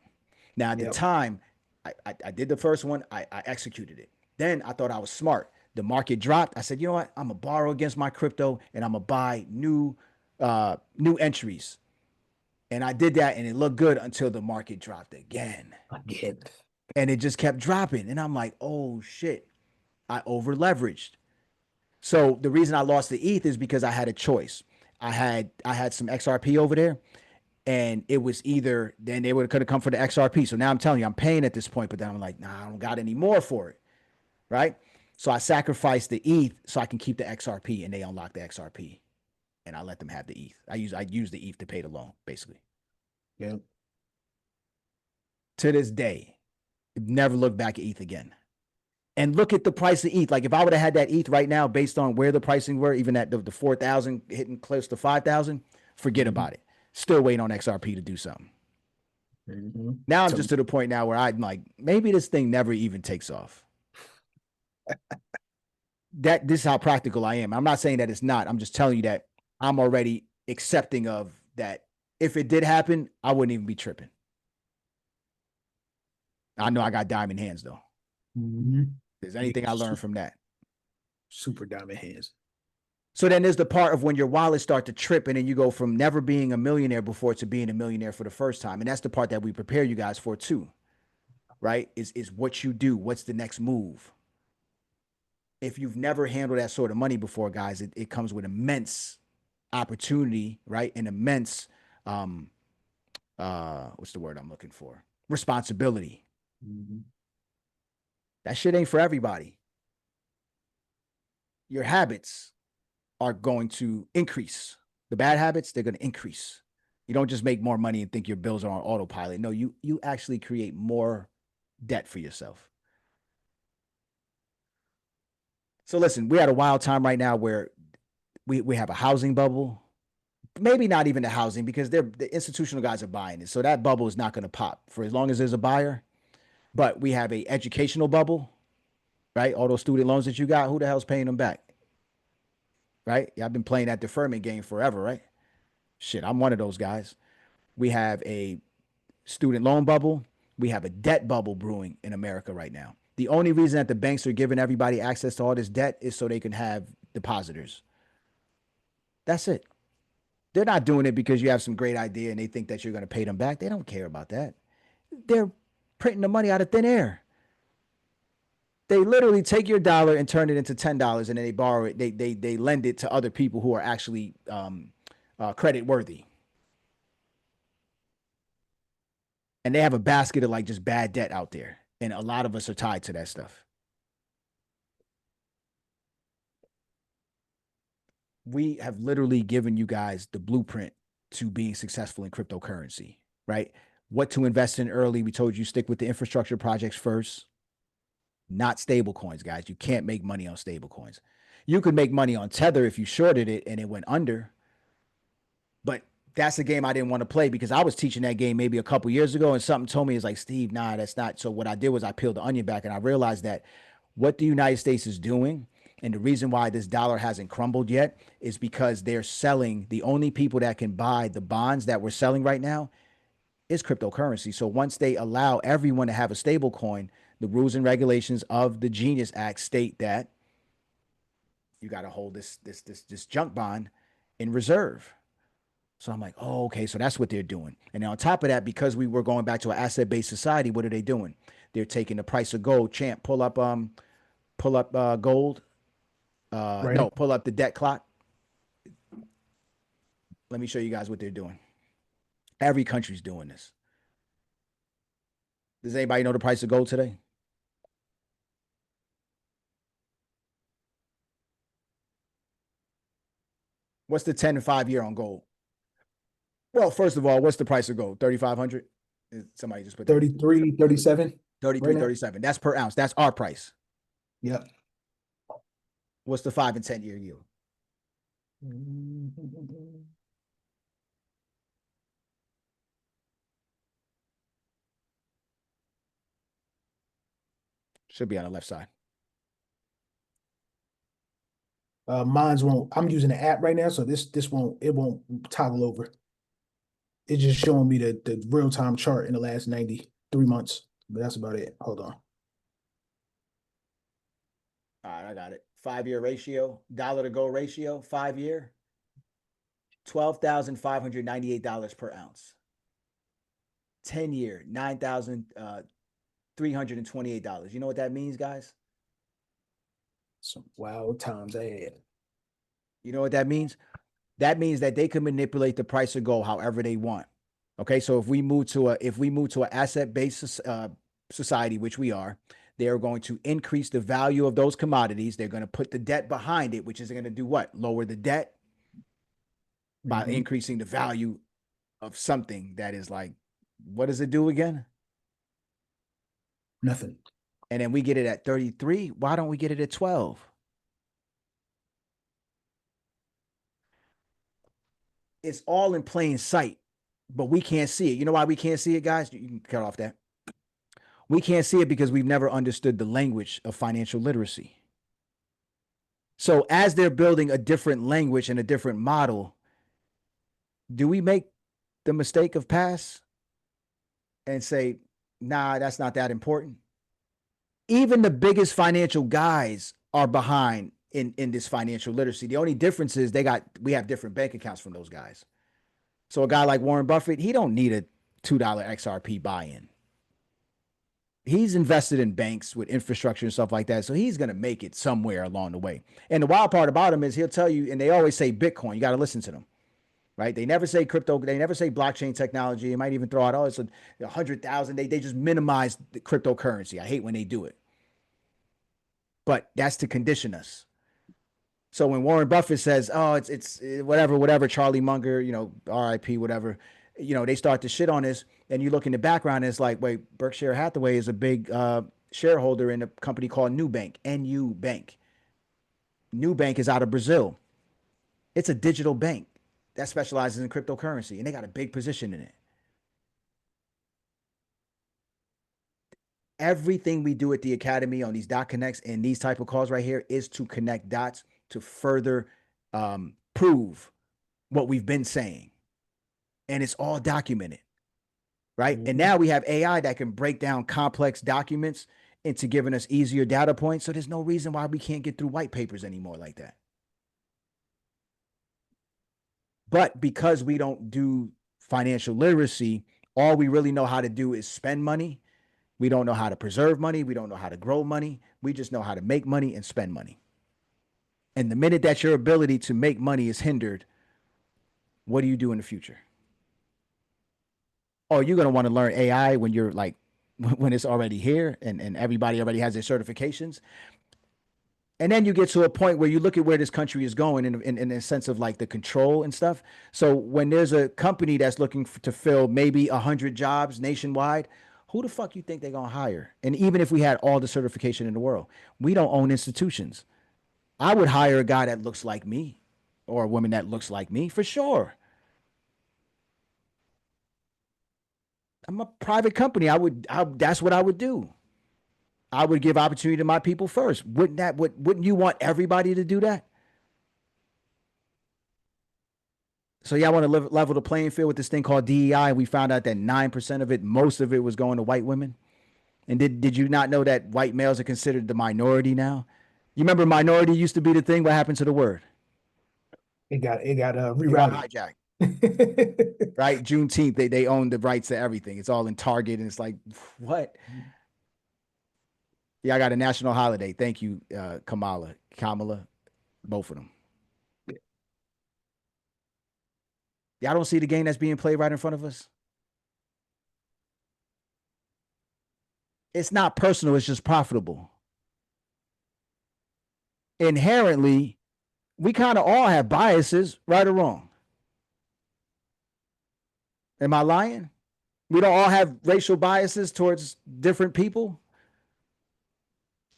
Now at the time, I did the first one. I executed it. Then I thought I was smart. The market dropped. I said, you know what? I'm gonna borrow against my crypto and I'm gonna buy new entries. And I did that, and it looked good until the market dropped again. And it just kept dropping. And I'm like, oh shit, I over leveraged. So the reason I lost the ETH is because I had a choice. I had some XRP over there, And it was either then they could have come for the XRP. So now I'm telling you, I'm paying at this point, but then I'm like, nah, I don't got any more for it. Right. So I sacrificed the ETH so I can keep the XRP, and they unlock the XRP. And I let them have the ETH. I use the ETH to pay the loan, basically. Yeah. To this day, never look back at ETH again. And look at the price of ETH. Like if I would have had that ETH right now, based on where the pricing were, even at the 4,000 hitting close to 5,000, forget about it. Still waiting on XRP to do something. Now I'm just to the point now where I'm like, maybe this thing never even takes off. This is how practical I am. I'm not saying that it's not. I'm just telling you that I'm already accepting of that. If it did happen, I wouldn't even be tripping. I know I got diamond hands though. There's anything I learned from that. Super diamond hands. So then there's the part of when your wallets start to trip and then you go from never being a millionaire before to being a millionaire for the first time. And that's the part that we prepare you guys for too, right? Is what you do. What's the next move? If you've never handled that sort of money before, guys, it comes with immense opportunity, right? And immense, what's the word I'm looking for? Responsibility. That shit ain't for everybody. Your habits are going to increase. The bad habits, they're going to increase. You don't just make more money and think your bills are on autopilot. No, you actually create more debt for yourself. So listen, we're at a wild time right now where we have a housing bubble. Maybe not even the housing, because the institutional guys are buying it. So that bubble is not going to pop for as long as there's a buyer. But we have a educational bubble, right? All those student loans that you got, who the hell's paying them back? Right? Yeah, I've been playing that deferment game forever, right? Shit, I'm one of those guys. We have a student loan bubble. We have a debt bubble brewing in America right now. The only reason that the banks are giving everybody access to all this debt is so they can have depositors. That's it. They're not doing it because you have some great idea and they think that you're going to pay them back. They don't care about that. They're printing the money out of thin air. They literally take your dollar and turn it into $10, and then they borrow it. They lend it to other people who are actually credit worthy. And they have a basket of like just bad debt out there. And a lot of us are tied to that stuff. We have literally given you guys the blueprint to being successful in cryptocurrency, right? What to invest in early. We told you stick with the infrastructure projects first, not stable coins, guys. You can't make money on stable coins. You could make money on Tether if you shorted it and it went under. But that's a game I didn't want to play because I was teaching that game maybe a couple years ago and something told me is like, Steve, nah, that's not. So what I did was I peeled the onion back and I realized that what the United States is doing and the reason why this dollar hasn't crumbled yet is because they're selling. The only people that can buy the bonds that we're selling right now is cryptocurrency. So once they allow everyone to have a stable coin, the rules and regulations of the Genius Act state that you got to hold this junk bond in reserve. So I'm like, oh, okay. So that's what they're doing. And then on top of that, because we were going back to an asset-based society, what are they doing? They're taking the price of gold. Champ, pull up gold. Right. No, pull up the debt clock. Let me show you guys what they're doing. Every country's doing this. Does anybody know the price of gold today? What's the 10 and 5 year on gold? Well, first of all, what's the price of gold? 3,500? Somebody just put 33, 37. 33, right 37. That's per ounce. That's our price. Yeah. What's the 5 and 10 year yield? Should be on the left side. Mine's won't. I'm using the app right now, so this won't toggle over. It's just showing me the real-time chart in the last 93 months. But that's about it. Hold on. All right, I got it. 5 year ratio, dollar to gold ratio, 5 year, $12,598 per ounce. 10 year, $9,328. You know what that means, guys? Some wild times ahead. You know what that means? That means that they can manipulate the price of gold however they want. Okay, so if we move to an asset-based society, which we are, they are going to increase the value of those commodities. They're going to put the debt behind it, which is going to do what? Lower the debt by increasing the value of something that is like, what does it do again? Nothing. And then we get it at 33. Why don't we get it at 12? It's all in plain sight, but we can't see it. You know why we can't see it, guys? You can cut off that. We can't see it because we've never understood the language of financial literacy. So as they're building a different language and a different model, do we make the mistake of pass and say, nah, that's not that important? Even the biggest financial guys are behind in this financial literacy. The only difference is we have different bank accounts from those guys. So a guy like Warren Buffett, he don't need a $2 XRP buy-in. He's invested in banks with infrastructure and stuff like that. So he's going to make it somewhere along the way. And the wild part about him is he'll tell you, and they always say Bitcoin, you got to listen to them, right? They never say crypto. They never say blockchain technology. They might even throw out, oh, it's 100,000. They just minimize the cryptocurrency. I hate when they do it. But that's to condition us. So when Warren Buffett says, oh, it's whatever, Charlie Munger, RIP, whatever, they start to shit on this, and you look in the background, and it's like, wait, Berkshire Hathaway is a big shareholder in a company called Nubank, NU Bank. Nubank is out of Brazil. It's a digital bank that specializes in cryptocurrency, and they got a big position in it. Everything we do at the Academy on these dot connects and these type of calls right here is to connect dots to further prove what we've been saying. And it's all documented, right? And now we have AI that can break down complex documents into giving us easier data points. So there's no reason why we can't get through white papers anymore like that. But because we don't do financial literacy, all we really know how to do is spend money. We don't know how to preserve money. We don't know how to grow money. We just know how to make money and spend money. And the minute that your ability to make money is hindered, what do you do in the future? Oh, you're going to want to learn AI when you're like, when it's already here and everybody already has their certifications. And then you get to a point where you look at where this country is going in a sense of like the control and stuff. So when there's a company that's looking to fill maybe 100 jobs nationwide, who the fuck you think they're going to hire? And even if we had all the certification in the world, we don't own institutions. I would hire a guy that looks like me or a woman that looks like me for sure. I'm a private company. That's what I would do. I would give opportunity to my people first. Wouldn't you want everybody to do that? So yeah, I want to level the playing field with this thing called DEI. We found out that 9% of it, most of it was going to white women. And did you not know that white males are considered the minority now? You remember minority used to be the thing? What happened to the word? It got Rerouted. rerouted. Right? Juneteenth, they own the rights to everything. It's all in Target, and it's like, what? Yeah, I got a national holiday. Thank you, Kamala, both of them. Y'all don't see the game that's being played right in front of us? It's not personal, it's just profitable. Inherently, we kind of all have biases, right or wrong. Am I lying? We don't all have racial biases towards different people,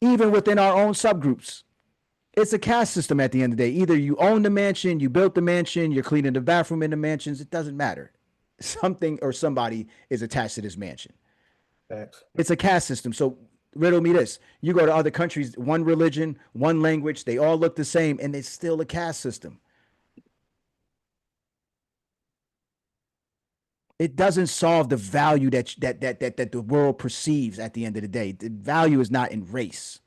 even within our own subgroups. It's a caste system at the end of the day. Either you own the mansion, you built the mansion, you're cleaning the bathroom in the mansions. It doesn't matter. Something or somebody is attached to this mansion. Thanks. It's a caste system. So riddle me this. You go to other countries, one religion, one language, they all look the same, and it's still a caste system. It doesn't solve the value that the world perceives at the end of the day. The value is not in race.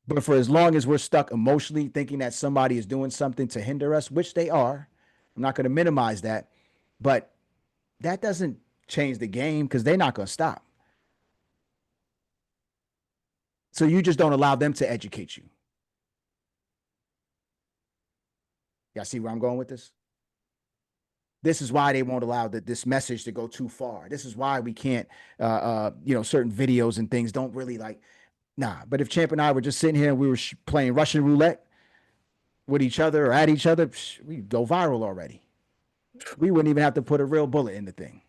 But for as long as we're stuck emotionally thinking that somebody is doing something to hinder us, which they are, I'm not going to minimize that, but that doesn't change the game because they're not going to stop. So you just don't allow them to educate you. Y'all see where I'm going with this? This is why they won't allow this message to go too far. This is why we can't, certain videos and things don't really like, nah. But if Champ and I were just sitting here and we were playing Russian roulette with each other or at each other, we'd go viral already. We wouldn't even have to put a real bullet in the thing.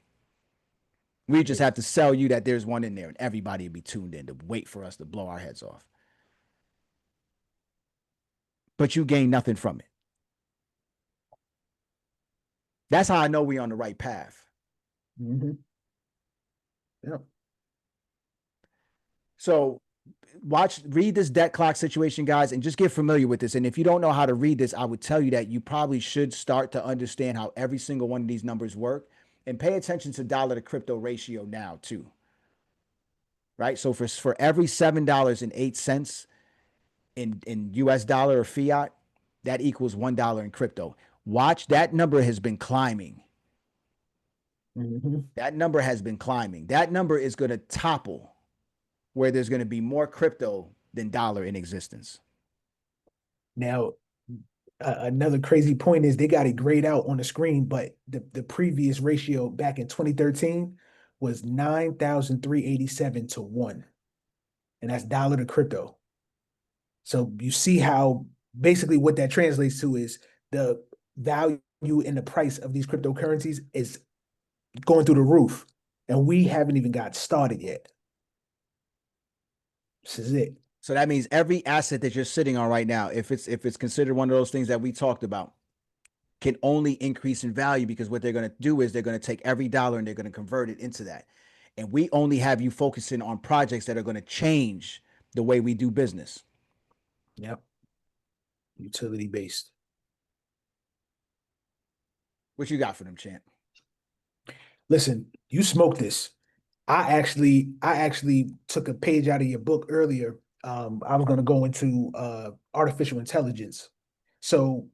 We just have to sell you that there's one in there and everybody would be tuned in to wait for us to blow our heads off. But you gain nothing from it. That's how I know we're on the right path. Mm-hmm. Yeah. So read this debt clock situation, guys, and just get familiar with this. And if you don't know how to read this, I would tell you that you probably should start to understand how every single one of these numbers work and pay attention to dollar to crypto ratio now too. Right? So for every $7.08 in US dollar or fiat, that equals $1 in crypto. Watch, that number has been climbing. Mm-hmm. That number has been climbing. That number is going to topple where there's going to be more crypto than dollar in existence. Now, another crazy point is they got it grayed out on the screen, but the previous ratio back in 2013 was 9,387 to 1. And that's dollar to crypto. So you see how basically what that translates to is the value and the price of these cryptocurrencies is going through the roof. And we haven't even got started yet. This is it. So that means every asset that you're sitting on right now, if it's considered one of those things that we talked about, can only increase in value, because what they're going to do is they're going to take every dollar and they're going to convert it into that. And we only have you focusing on projects that are going to change the way we do business. Yep. Utility based. What you got for them, Champ? Listen, you smoked this. I actually took a page out of your book earlier. I was going to go into artificial intelligence. So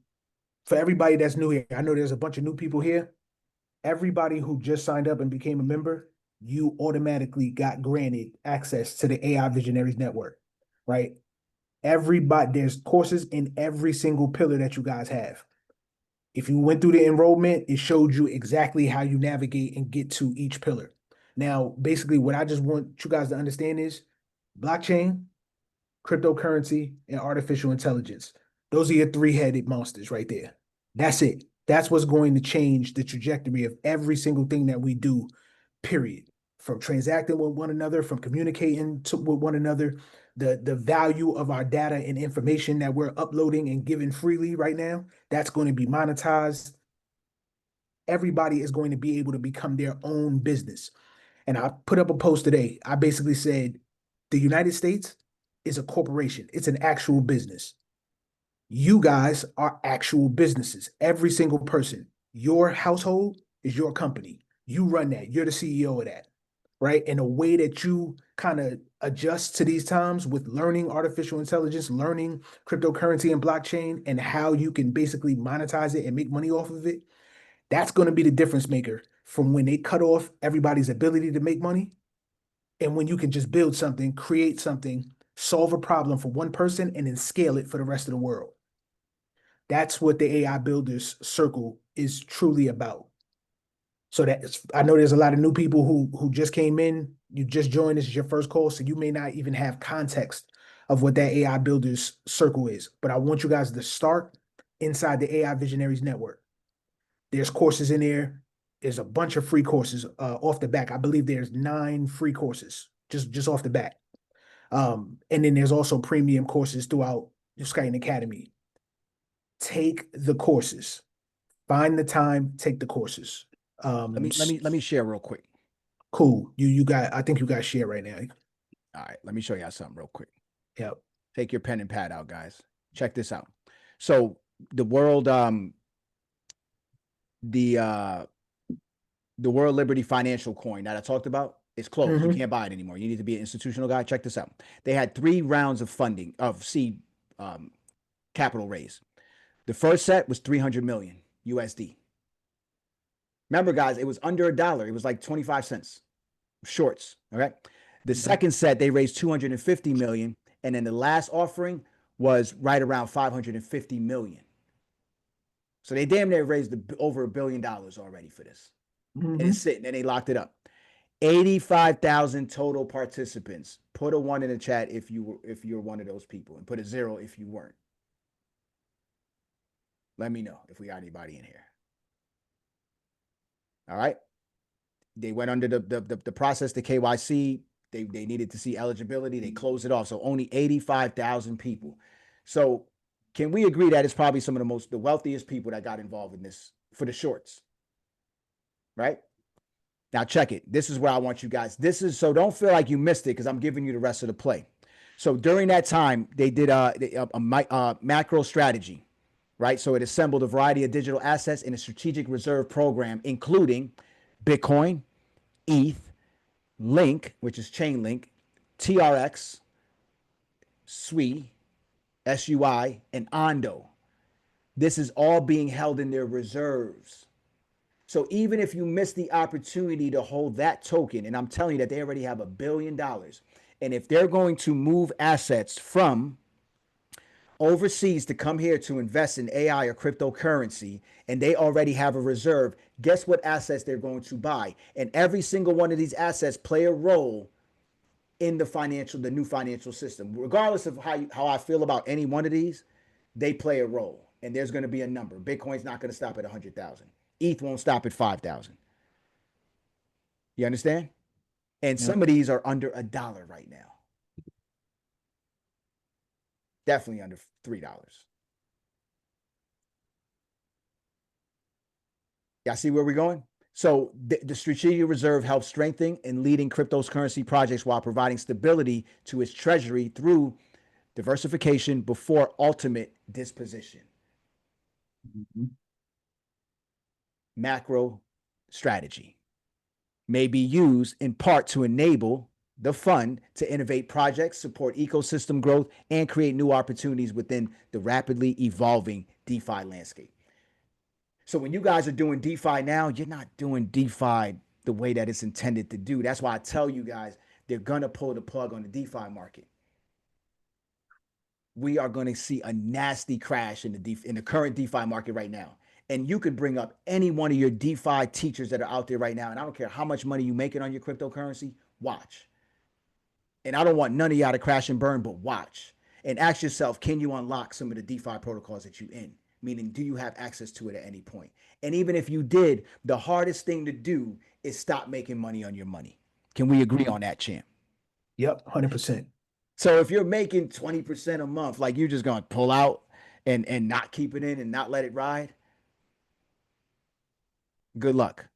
for everybody that's new here, I know there's a bunch of new people here. Everybody who just signed up and became a member, you automatically got granted access to the AI Visionaries Network, right? Everybody, there's courses in every single pillar that you guys have. If you went through the enrollment, it showed you exactly how you navigate and get to each pillar. Now, basically, what I just want you guys to understand is blockchain, cryptocurrency, and artificial intelligence. Those are your three-headed monsters right there. That's it. That's what's going to change the trajectory of every single thing that we do, period. From transacting with one another, from communicating with one another, the value of our data and information that we're uploading and giving freely right now, that's going to be monetized. Everybody is going to be able to become their own business. And I put up a post today. I basically said, the United States is a corporation. It's an actual business. You guys are actual businesses. Every single person. Your household is your company. You run that. You're the CEO of that, right? And the way that you kind of adjust to these times with learning artificial intelligence, learning cryptocurrency and blockchain, and how you can basically monetize it and make money off of it, that's going to be the difference maker from when they cut off everybody's ability to make money, and when you can just build something, create something, solve a problem for one person, and then scale it for the rest of the world. That's what the AI Builders Circle is truly about. So I know there's a lot of new people who just came in. You just joined. This is your first call, so you may not even have context of what that AI Builders Circle is. But I want you guys to start inside the AI Visionaries Network. There's courses in there. There's a bunch of free courses off the back. I believe there's 9 free courses just off the bat. And then there's also premium courses throughout the Skyton Academy. Take the courses. Find the time. Take the courses. Let me share real quick. Cool. You got. I think you got share right now. All right, let me show y'all something real quick. Yep. Take your pen and pad out, guys. Check this out. So the world, the World Liberty Financial Coin that I talked about is closed. You can't buy it anymore. You need to be an institutional guy. Check this out. They had 3 rounds of funding of seed capital raise. The first set was 300 million USD. Remember, guys, it was under $1. It was like 25 cents shorts. All right. The second set, they raised 250 million. And then the last offering was right around 550 million. So they damn near raised over $1 billion already for this. And it's sitting, and they locked it up. 85,000 total participants. Put a 1 in the chat if you're one of those people, and put a 0 if you weren't. Let me know if we got anybody in here. All right. They went under the process, the KYC. They needed to see eligibility. They closed it off. So only 85,000 people. So can we agree that it's probably some of the wealthiest people that got involved in this for the shorts? Right? Now check it. This is where I want you guys. So don't feel like you missed it because I'm giving you the rest of the play. So during that time, they did a macro strategy, right? So it assembled a variety of digital assets in a strategic reserve program, including Bitcoin, ETH, Link, which is Chainlink, TRX, SUI, SUI, and Ondo. This is all being held in their reserves. So even if you miss the opportunity to hold that token, and I'm telling you that they already have $1 billion, and if they're going to move assets from overseas to come here to invest in AI or cryptocurrency, and they already have a reserve, guess what assets they're going to buy? And every single one of these assets play a role in the new financial system. Regardless of how I feel about any one of these, they play a role, and there's going to be a number. Bitcoin's not going to stop at 100,000. ETH won't stop at 5,000. You understand? And some of these are under $1 right now. Definitely under $3. Y'all see where we're going? So the strategic reserve helps strengthen and leading cryptocurrency projects while providing stability to its treasury through diversification before ultimate disposition. Macro strategy may be used in part to enable the fund to innovate projects, support ecosystem growth, and create new opportunities within the rapidly evolving DeFi landscape. So when you guys are doing DeFi now, you're not doing DeFi the way that it's intended to do. That's why I tell you guys, they're going to pull the plug on the DeFi market. We are going to see a nasty crash in the current DeFi market right now. And you could bring up any one of your DeFi teachers that are out there right now, and I don't care how much money you making on your cryptocurrency, watch. And I don't want none of y'all to crash and burn, but watch. And ask yourself, can you unlock some of the DeFi protocols that you're in? Meaning, do you have access to it at any point? And even if you did, the hardest thing to do is stop making money on your money. Can we agree on that, champ? Yep, 100%. So if you're making 20% a month, like you're just going to pull out and not keep it in and not let it ride, good luck.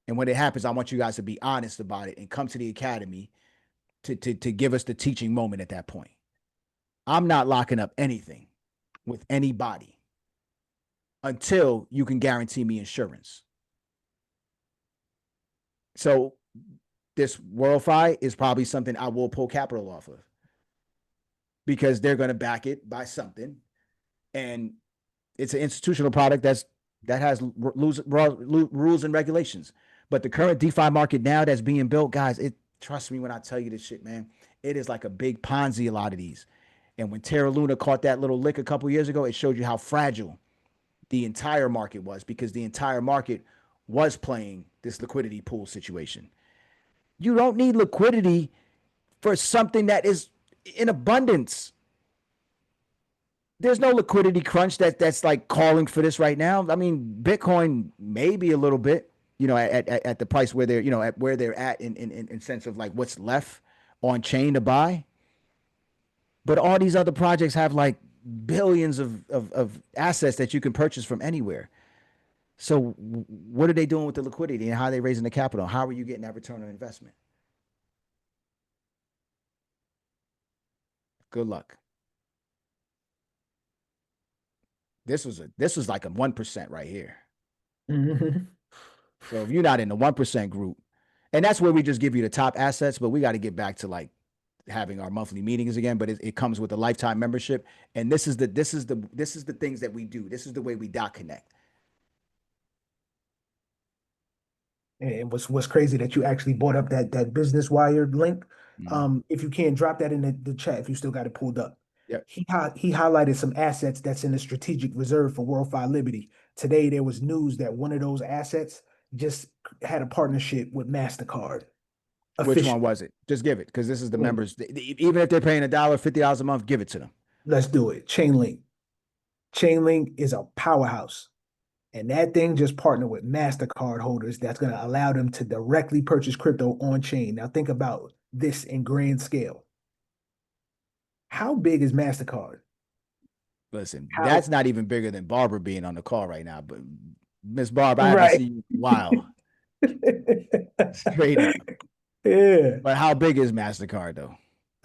And when it happens, I want you guys to be honest about it and come to the academy to give us the teaching moment at that point. I'm not locking up anything with anybody until you can guarantee me insurance. So this WorldFi is probably something I will pull capital off of because they're going to back it by something. And it's an institutional product that has rules and regulations. But the current DeFi market now that's being built, guys, trust me when I tell you this shit, man, it is like a big Ponzi, a lot of these. And when Terra Luna caught that little lick a couple years ago, it showed you how fragile the entire market was because the entire market was playing this liquidity pool situation. You don't need liquidity for something that is in abundance. There's no liquidity crunch that's like calling for this right now. I mean, Bitcoin maybe a little bit, at the price where they're, at where they're at in sense of like what's left on chain to buy. But all these other projects have like billions of assets that you can purchase from anywhere. So what are they doing with the liquidity and how are they raising the capital? How are you getting that return on investment? Good luck. This was like a 1% right here. So if you're not in the 1% group, and that's where we just give you the top assets, but we got to get back to like having our monthly meetings again, but it comes with a lifetime membership. And this is the things that we do. This is the way we connect. And what's crazy that you actually brought up that business wired link. If you can drop that in the chat, if you still got it pulled up. Yep. He highlighted some assets that's in the strategic reserve for WorldFi Liberty. Today, there was news that one of those assets just had a partnership with MasterCard. Which one Officially. was it? Just give it, because this is the members. Even if they're paying $1, $50 a month, give it to them. Let's do it. Chainlink. Chainlink is a powerhouse. And that thing just partnered with MasterCard holders that's going to allow them to directly purchase crypto on chain. Now, think about this in grand scale. How big is MasterCard? Listen, How that's not even bigger than Barbara being on the call right now. But Miss Barbara, I haven't right. seen you in a while. Straight up. Yeah. But how big is MasterCard though?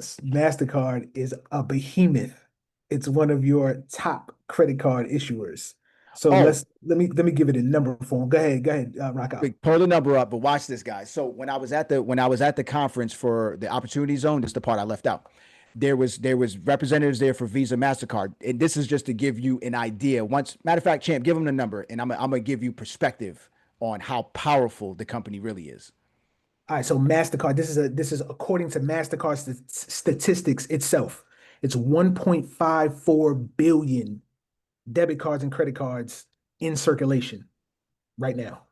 MasterCard is a behemoth. It's one of your top credit card issuers. So Oh, let me give it a number form. Go ahead, rock out. pull the number up, but watch this, guys. So when I was at the conference for the Opportunity Zone, this is the part I left out. There was representatives there for Visa, MasterCard, and this is just to give you an idea. Matter of fact, Champ, give them the number, and I'm gonna give you perspective on how powerful the company really is. All right, so MasterCard, this is according to MasterCard statistics itself. It's 1.54 billion debit cards and credit cards in circulation right now.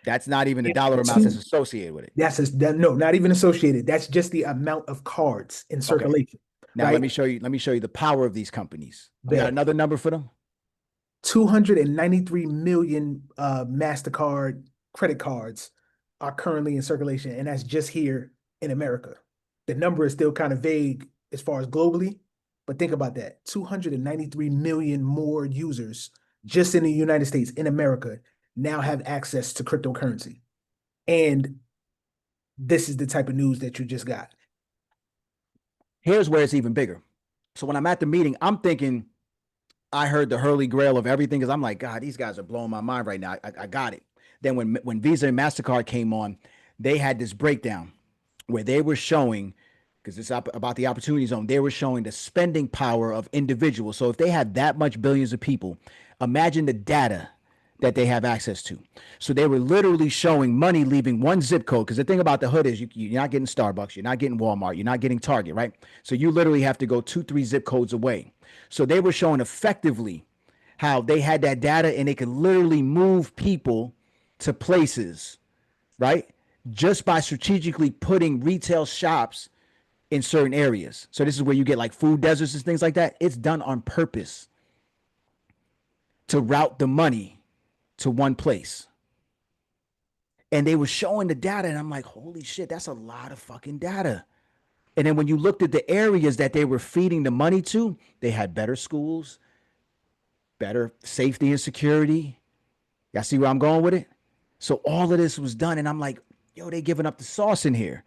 That's not even the And dollar amounts that's associated with it. no, not even associated. That's just the amount of cards in Okay. circulation, Now right? let me show you the power of these companies. You got Bet. another number for them? 293 million MasterCard credit cards are currently in circulation, and that's just here in America. The number is still kind of vague as far as globally, but think about that. 293 million more users just in the United States, in America, now have access to cryptocurrency. And this is the type of news that you just got. Here's where it's even bigger. So when I'm at the meeting, I'm thinking I heard the Hurley Grail of everything because I'm like, God, these guys are blowing my mind right now. I got it. Then when Visa and MasterCard came on, they had this breakdown where they were showing, because it's about the opportunity zone, they were showing the spending power of individuals. So if they had that much billions of people, imagine the data that they have access to. So they were literally showing money leaving one zip code. Because the thing about the hood is you're not getting Starbucks, you're not getting Walmart, you're not getting Target, right? So you literally have to go 2-3 zip codes away. So they were showing effectively how they had that data and they could literally move people to places, right? Just by strategically putting retail shops in certain areas. So this is where you get like food deserts and things like that. It's done on purpose to route the money to one place. And they were showing the data, and I'm like, holy shit, that's a lot of fucking data. And then when you looked at the areas that they were feeding the money to, they had better schools, better safety and security. Y'all see where I'm going with it? So all of this was done, and I'm like, yo, they giving up the sauce in here.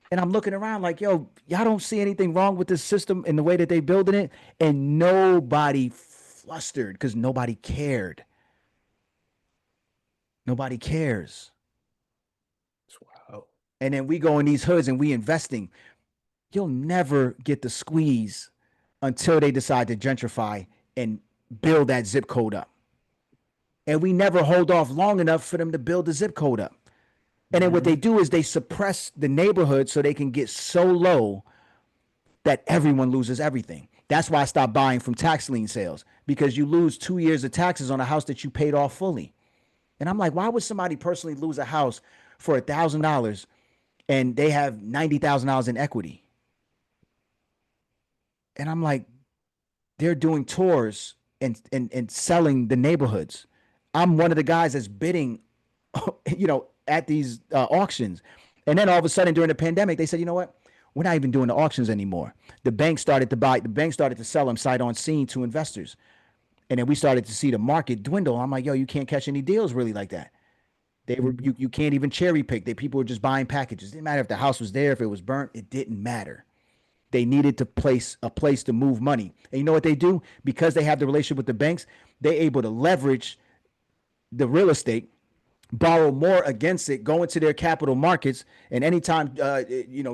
And I'm looking around like, yo, y'all don't see anything wrong with this system and the way that they building it. And nobody flustered because nobody cared. Nobody cares. Wow. And then we go in these hoods and we investing. You'll never get the squeeze until they decide to gentrify and build that zip code up. And we never hold off long enough for them to build the zip code up. And then what they do is they suppress the neighborhood so they can get so low that everyone loses everything. That's why I stopped buying from tax lien sales, because you lose 2 years of taxes on a house that you paid off fully. And I'm like, why would somebody personally lose a house for $1,000 and they have $90,000 in equity? And I'm like, they're doing tours and selling the neighborhoods. I'm one of the guys that's bidding, at these auctions. And then all of a sudden during the pandemic, they said, you know what? We're not even doing the auctions anymore. The bank started to sell them sight on scene to investors. And then we started to see the market dwindle. I'm like, yo, you can't catch any deals really like that. You can't even cherry pick. People were just buying packages. It didn't matter if the house was there, if it was burnt, it didn't matter. They needed to place a place to move money. And you know what they do? Because they have the relationship with the banks, they're able to leverage the real estate, borrow more against it, go into their capital markets. And anytime,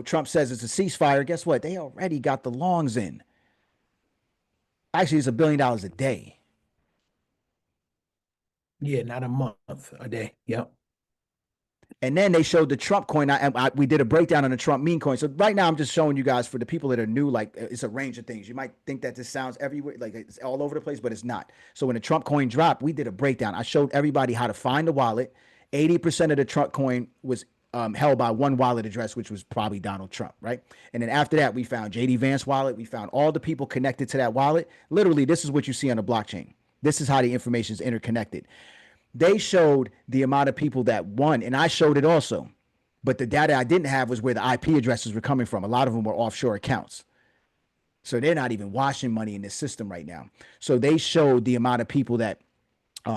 Trump says it's a ceasefire, guess what? They already got the longs in. Actually, it's $1 billion a day. Yeah, not a month, a day. Yep. And then they showed the Trump coin. We did a breakdown on the Trump meme coin. So right now I'm just showing you guys, for the people that are new, like it's a range of things. You might think that this sounds everywhere, like it's all over the place, but it's not. So when the Trump coin dropped, we did a breakdown. I showed everybody how to find the wallet. 80% of the Trump coin was held by one wallet address, which was probably Donald Trump, right? And then after that, we found JD Vance wallet. We found all the people connected to that wallet. Literally, this is what you see on the blockchain. This is how the information is interconnected. They showed the amount of people that won, and I showed it also. But the data I didn't have was where the IP addresses were coming from. A lot of them were offshore accounts. So they're not even washing money in this system right now. So they showed the amount of people that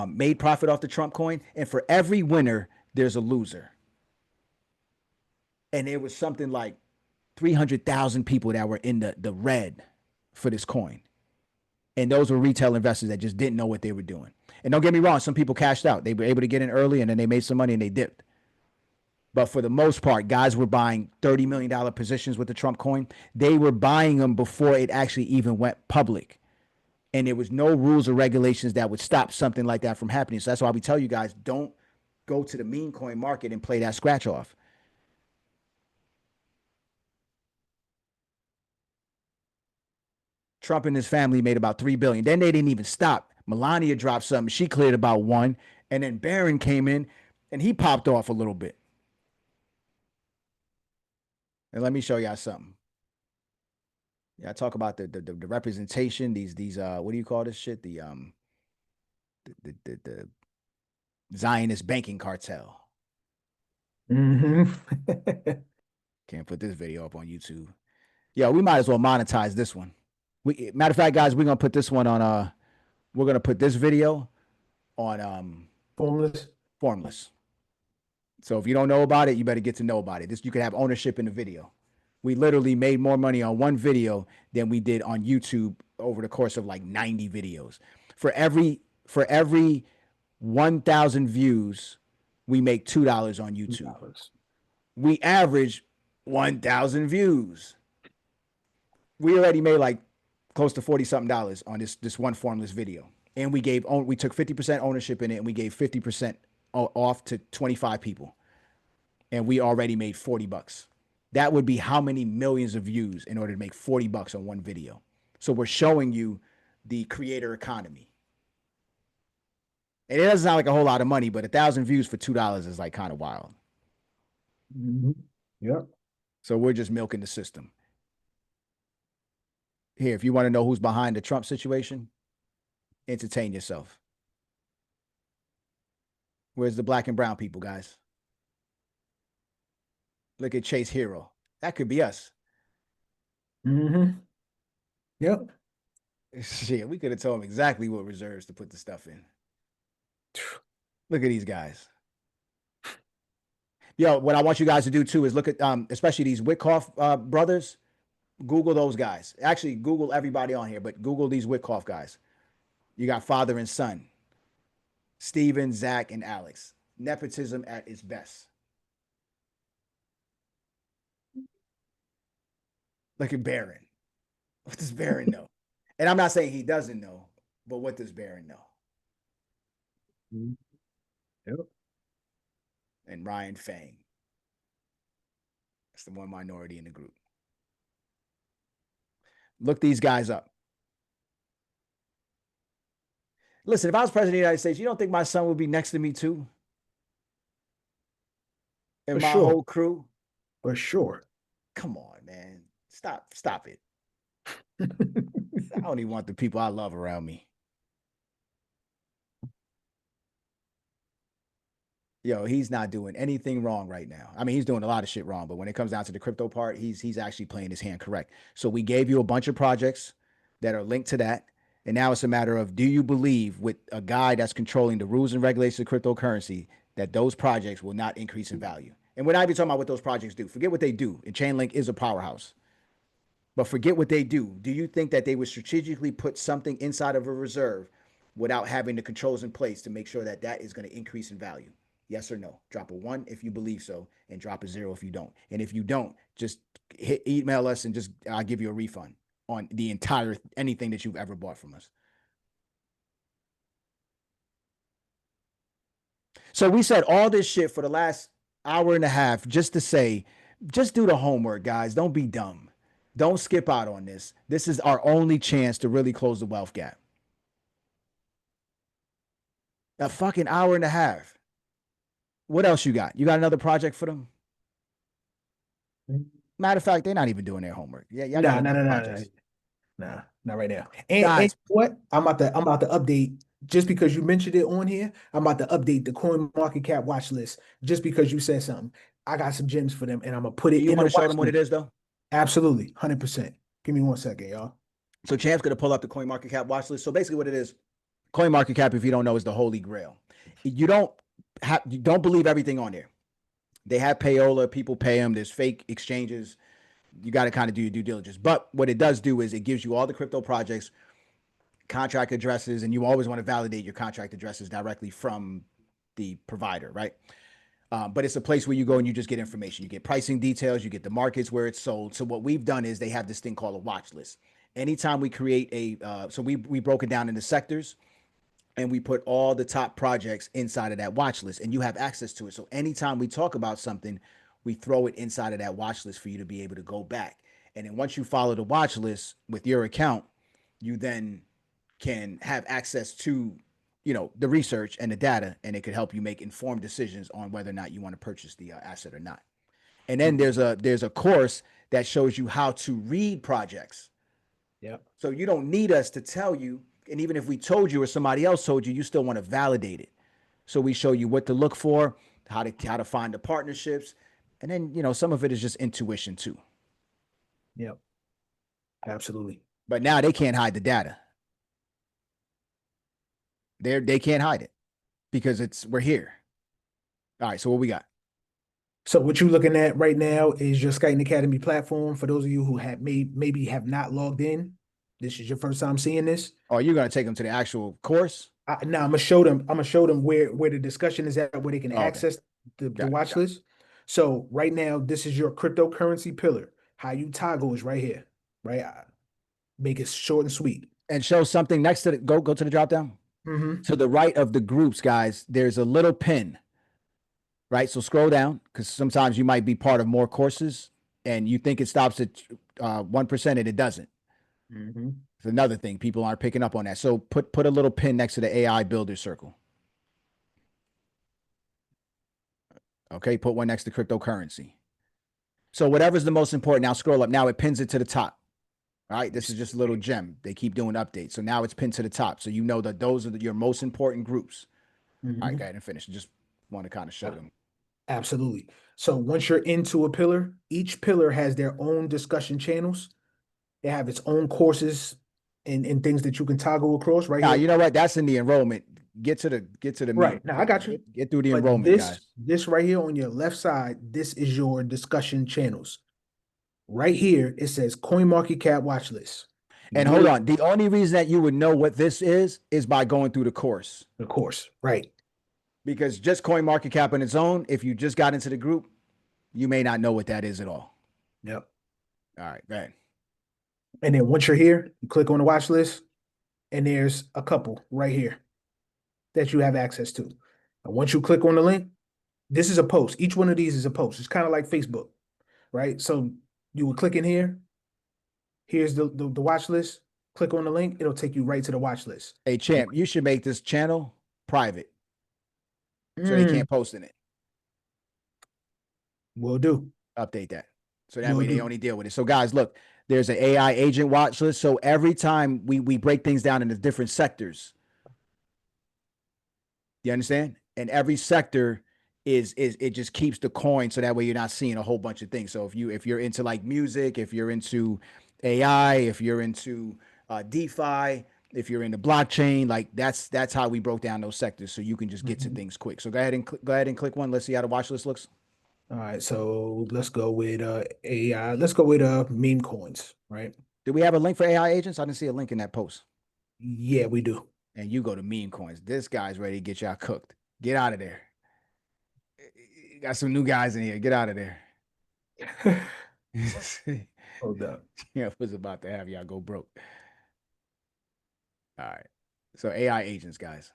made profit off the Trump coin. And for every winner, there's a loser. And it was something like 300,000 people that were in the red for this coin. And those were retail investors that just didn't know what they were doing. And don't get me wrong, some people cashed out. They were able to get in early and then they made some money and they dipped. But for the most part, guys were buying $30 million positions with the Trump coin. They were buying them before it actually even went public. And there was no rules or regulations that would stop something like that from happening. So that's why we tell you guys, don't go to the meme coin market and play that scratch off. Trump and his family made about $3 billion. Then they didn't even stop. Melania dropped something. She cleared about $1 million. And then Barron came in and he popped off a little bit. And let me show y'all something. Yeah, I talk about the representation. These what do you call this shit? The Zionist banking cartel. Mm-hmm. Can't put this video up on YouTube. Yeah, we might as well monetize this one. Matter of fact, guys, we're gonna put this one on we're gonna put this video on Formless. So if you don't know about it, you better get to know about it. This, you can have ownership in the video. We literally made more money on one video than we did on YouTube over the course of like 90 videos. For every 1,000 views, we make $2 on YouTube. We average 1,000 views. We already made like close to 40 something dollars on this one Formless video. And we took 50% ownership in it and we gave 50% off to 25 people. And we already made $40. That would be how many millions of views in order to make $40 on one video. So we're showing you the creator economy. And it doesn't sound like a whole lot of money, but 1,000 views for $2 is like kind of wild. Mm-hmm. Yep. So we're just milking the system. Here, if you want to know who's behind the Trump situation, entertain yourself. Where's the black and brown people, guys? Look at Chase Hero. That could be us. Mm-hmm. Yep. Shit, we could have told him exactly what reserves to put the stuff in. Look at these guys. Yo, what I want you guys to do too is look at, especially these Witkoff brothers. Google those guys. Actually, Google everybody on here, but Google these Witkoff guys. You got father and son. Steven, Zach, and Alex. Nepotism at its best. Look at Barron. What does Barron know? And I'm not saying he doesn't know, but what does Barron know? Yep. And Ryan Fang. That's the one minority in the group. Look these guys up. Listen, if I was president of the United States, you don't think my son would be next to me too? And my whole crew? For sure. Come on, man. Stop it. I don't even want the people I love around me. Yo, he's not doing anything wrong right now. I mean, he's doing a lot of shit wrong, but when it comes down to the crypto part, he's actually playing his hand correct. So we gave you a bunch of projects that are linked to that. And now it's a matter of, do you believe with a guy that's controlling the rules and regulations of cryptocurrency that those projects will not increase in value? And we're not even talking about what those projects do. Forget what they do. And Chainlink is a powerhouse. But forget what they do. Do you think that they would strategically put something inside of a reserve without having the controls in place to make sure that that is going to increase in value? Yes or no? Drop a 1 if you believe so, and drop a 0 if you don't. And if you don't, just email us and I'll give you a refund on the entire anything that you've ever bought from us. So we said all this shit for the last, hour and a half just to say, just do the homework, guys. Don't be dumb. Don't skip out on this. This is our only chance to really close the wealth gap. A fucking hour and a half. What else you got? You got another project for them? Matter of fact, they're not even doing their homework. Yeah, y'all got enough projects. Nah, not right now. And Guys, what? I'm about to update just because you mentioned it on here. I'm about to update the coin market cap watch list just because you said something. I got some gems for them and I'm gonna put do it you in want the to show watch them what it list. is though? Absolutely, 100%. Give me 1 second, y'all. So Champ's gonna pull up the coin market cap watch list. So basically, what it is, coin market cap, if you don't know, is the holy grail. You don't believe everything on there. They have payola, people pay them. There's fake exchanges. You got to kind of do your due diligence. But what it does do is it gives you all the crypto projects, contract addresses, and you always want to validate your contract addresses directly from the provider, right? But it's a place where you go and you just get information. You get pricing details, you get the markets where it's sold. So what we've done is they have this thing called a watch list. Anytime we create so we broke it down into sectors and we put all the top projects inside of that watch list and you have access to it. So anytime we talk about something, we throw it inside of that watch list for you to be able to go back. And then once you follow the watch list with your account, you then can have access to the research and the data, and it could help you make informed decisions on whether or not you want to purchase the asset or not. And then there's a course that shows you how to read projects. Yep. So you don't need us to tell you, and even if we told you or somebody else told you, you still want to validate it. So we show you what to look for, how to find the partnerships, and then some of it is just intuition too. Yep. Absolutely. But now they can't hide the data. They can't hide it because we're here. All right, so what we got? So what you're looking at right now is your Skyton Academy platform. For those of you who maybe have not logged in, this is your first time seeing this. Oh, you're gonna take them to the actual course? Now I'm gonna show them. I'm gonna show them where the discussion is at, where they can Okay. access the Got it, watch got it. list. So right now, this is your cryptocurrency pillar. How you toggle is right here, right? Make it short and sweet. And show something next to go to the drop down. Mm-hmm. To the right of the groups, guys, there's a little pin. Right, so scroll down because sometimes you might be part of more courses and you think it stops at 1% and it doesn't. Mm-hmm. It's another thing people aren't picking up on that. So put a little pin next to the AI builder circle. Okay, put one next to cryptocurrency. So whatever's the most important. Now scroll up. Now it pins it to the top. All right, this is just a little gem. They keep doing updates. So now it's pinned to the top. So you know that those are your most important groups. Mm-hmm. All right, go ahead and finish. Just want to kind of show them. Absolutely. So once you're into a pillar, each pillar has their own discussion channels. They have its own courses and things that you can toggle across right Now, here. you know what? That's in the enrollment. Get to the Right. Now I got you. Get through the But enrollment, guys. this right here on your left side, this is your discussion channels. Right here, it says Coin Market Cap watch list. And hold on, the only reason that you would know what this is by going through the course. The course, right? Because just Coin Market Cap on its own, if you just got into the group, you may not know what that is at all. Yep. All right, go ahead. And then once you're here, you click on the watch list, and there's a couple right here that you have access to. And once you click on the link, this is a post. Each one of these is a post. It's kind of like Facebook, right? So you would click in here. Here's the watch list. Click on the link. It'll take you right to the watch list. Hey, Champ, you should make this channel private so they can't post in it. Will do. Update that. So that way they only deal with it. So guys, look, there's an AI agent watch list. So every time we break things down into different sectors. You understand? And every sector is it just keeps the coin so that way you're not seeing a whole bunch of things. So if you're into like music, if you're into AI, if you're into DeFi, if you're into blockchain, like that's how we broke down those sectors so you can just get to things quick. So go ahead and click one. Let's see how the watch list looks. All right, so let's go with AI. Let's go with meme coins, right? Do we have a link for AI agents? I didn't see a link in that post. Yeah, we do. And you go to meme coins. This guy's ready to get y'all cooked. Get out of there. Got some new guys in here. Get out of there. Hold up. Yeah, was about to have y'all go broke. All right. So AI agents, guys.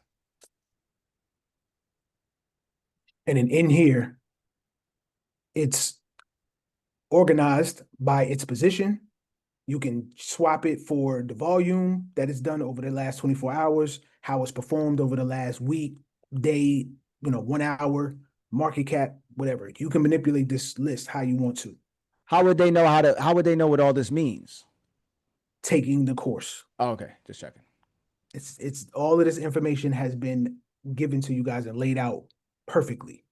And then in here, It's organized by its position. You can swap it for the volume that is done over the last 24 hours, how it's performed over the last week, day, 1 hour, market cap, whatever. You can manipulate this list how you want to, How would they know how would they know what all this means? taking the course. Oh, okay, just checking. It's all of this information has been given to you guys and laid out perfectly.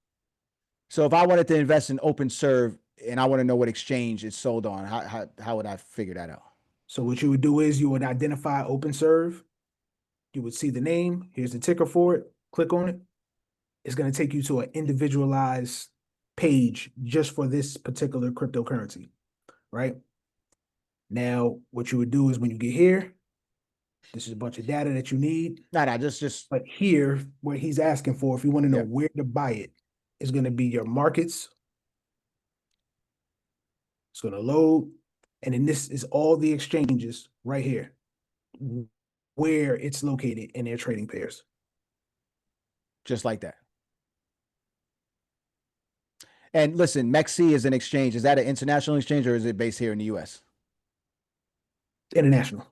So if I wanted to invest in OpenServe and I want to know what exchange it's sold on, how would I figure that out? So what you would do is you would identify OpenServe. You would see the name. Here's the ticker for it. Click on it. It's going to take you to an individualized page just for this particular cryptocurrency, right? Now, what you would do is when you get here, this is a bunch of data that you need. No, just But here, what he's asking for, if you want to know Yeah. where to buy it, is going to be your markets. It's going to load. And then this is all the exchanges right here, where it's located in their trading pairs. just like that. And listen, MEXC is an exchange. Is that an international exchange or is it based here in the US? International.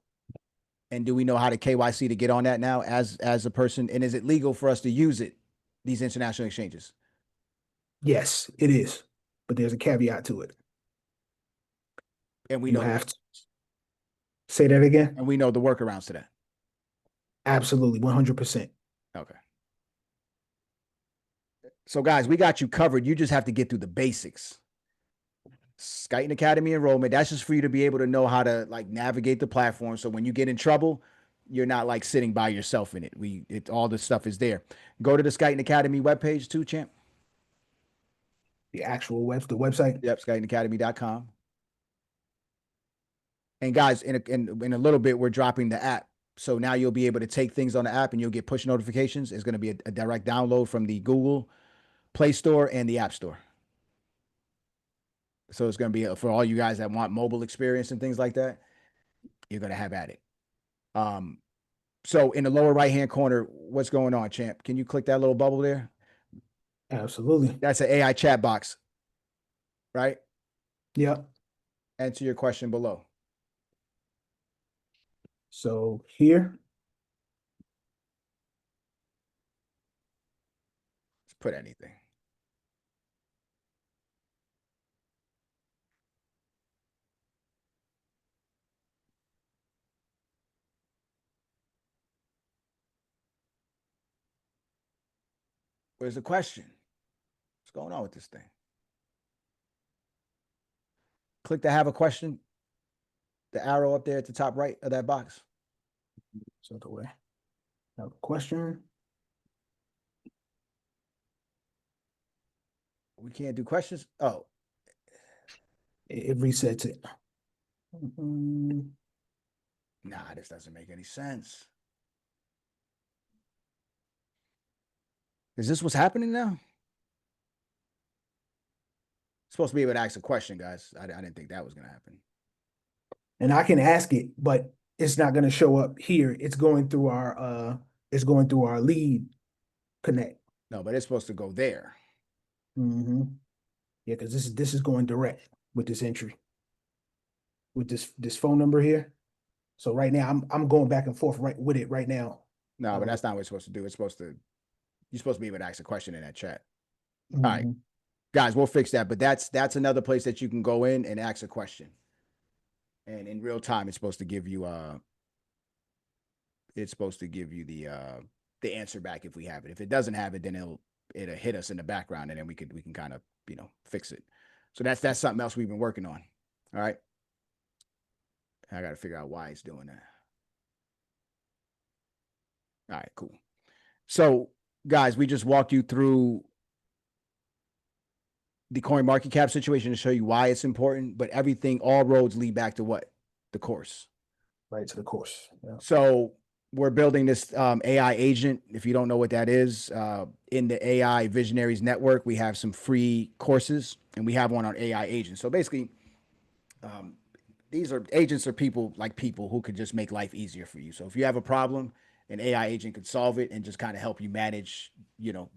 And do we know how to KYC to get on that now as a person? And is it legal for us to use it, these international exchanges? Yes, it is. But there's a caveat to it. And we You know have to say that again. and we know the workarounds to that. Absolutely, 100%. Okay. So guys, we got you covered. You just have to get through the basics. Skyton Academy enrollment. That's just for you to be able to know how to like navigate the platform. So when you get in trouble, you're not like sitting by yourself in it. All the stuff is there. Go to the Skyton Academy webpage too, champ. The actual the website. Yep, SkytonAcademy.com. And guys, in a little bit, we're dropping the app. So now you'll be able to take things on the app and you'll get push notifications. It's going to be a direct download from the Google Play Store and the App Store. So it's going to be for all you guys that want mobile experience and things like that. You're going to have at it. So in the lower right-hand corner, what's going on, champ? Can you click that little bubble there? Absolutely. That's an AI chat box, right? Yep. Answer your question below. So here, Let's put anything. Where's the question? What's going on with this thing? Click to have a question. The arrow up there at the top right of that box. so the way. Now, question. We can't do questions. Oh, It resets it. nah, this doesn't make any sense. Is this what's happening now? Supposed to be able to ask a question, guys. I didn't think that was going to happen. And I can ask it, but it's not going to show up here. It's going through our lead connect. No, but it's supposed to go there. Yeah, because this is going direct with this entry. With this phone number here. So right now I'm going back and forth right with it right now. No, but that's not what it's supposed to do. You're supposed to be able to ask a question in that chat. All right. Guys, we'll fix that. But that's another place that you can go in and ask a question. And in real time, it's supposed to give you the answer back if we have it. If it doesn't have it, then it'll hit us in the background and then we can kind of, fix it. So that's something else we've been working on. All right. I got to figure out why it's doing that. All right, cool. So, guys, we just walked you through the coin market cap situation to show you why it's important, but all roads lead back to what? The course. Right to the course. Yeah. So we're building this AI agent. If you don't know what that is, in the AI Visionaries Network, we have some free courses, and we have one on AI agents. So basically, these are agents are people who could just make life easier for you. So if you have a problem, an AI agent could solve it and just kind of help you manage,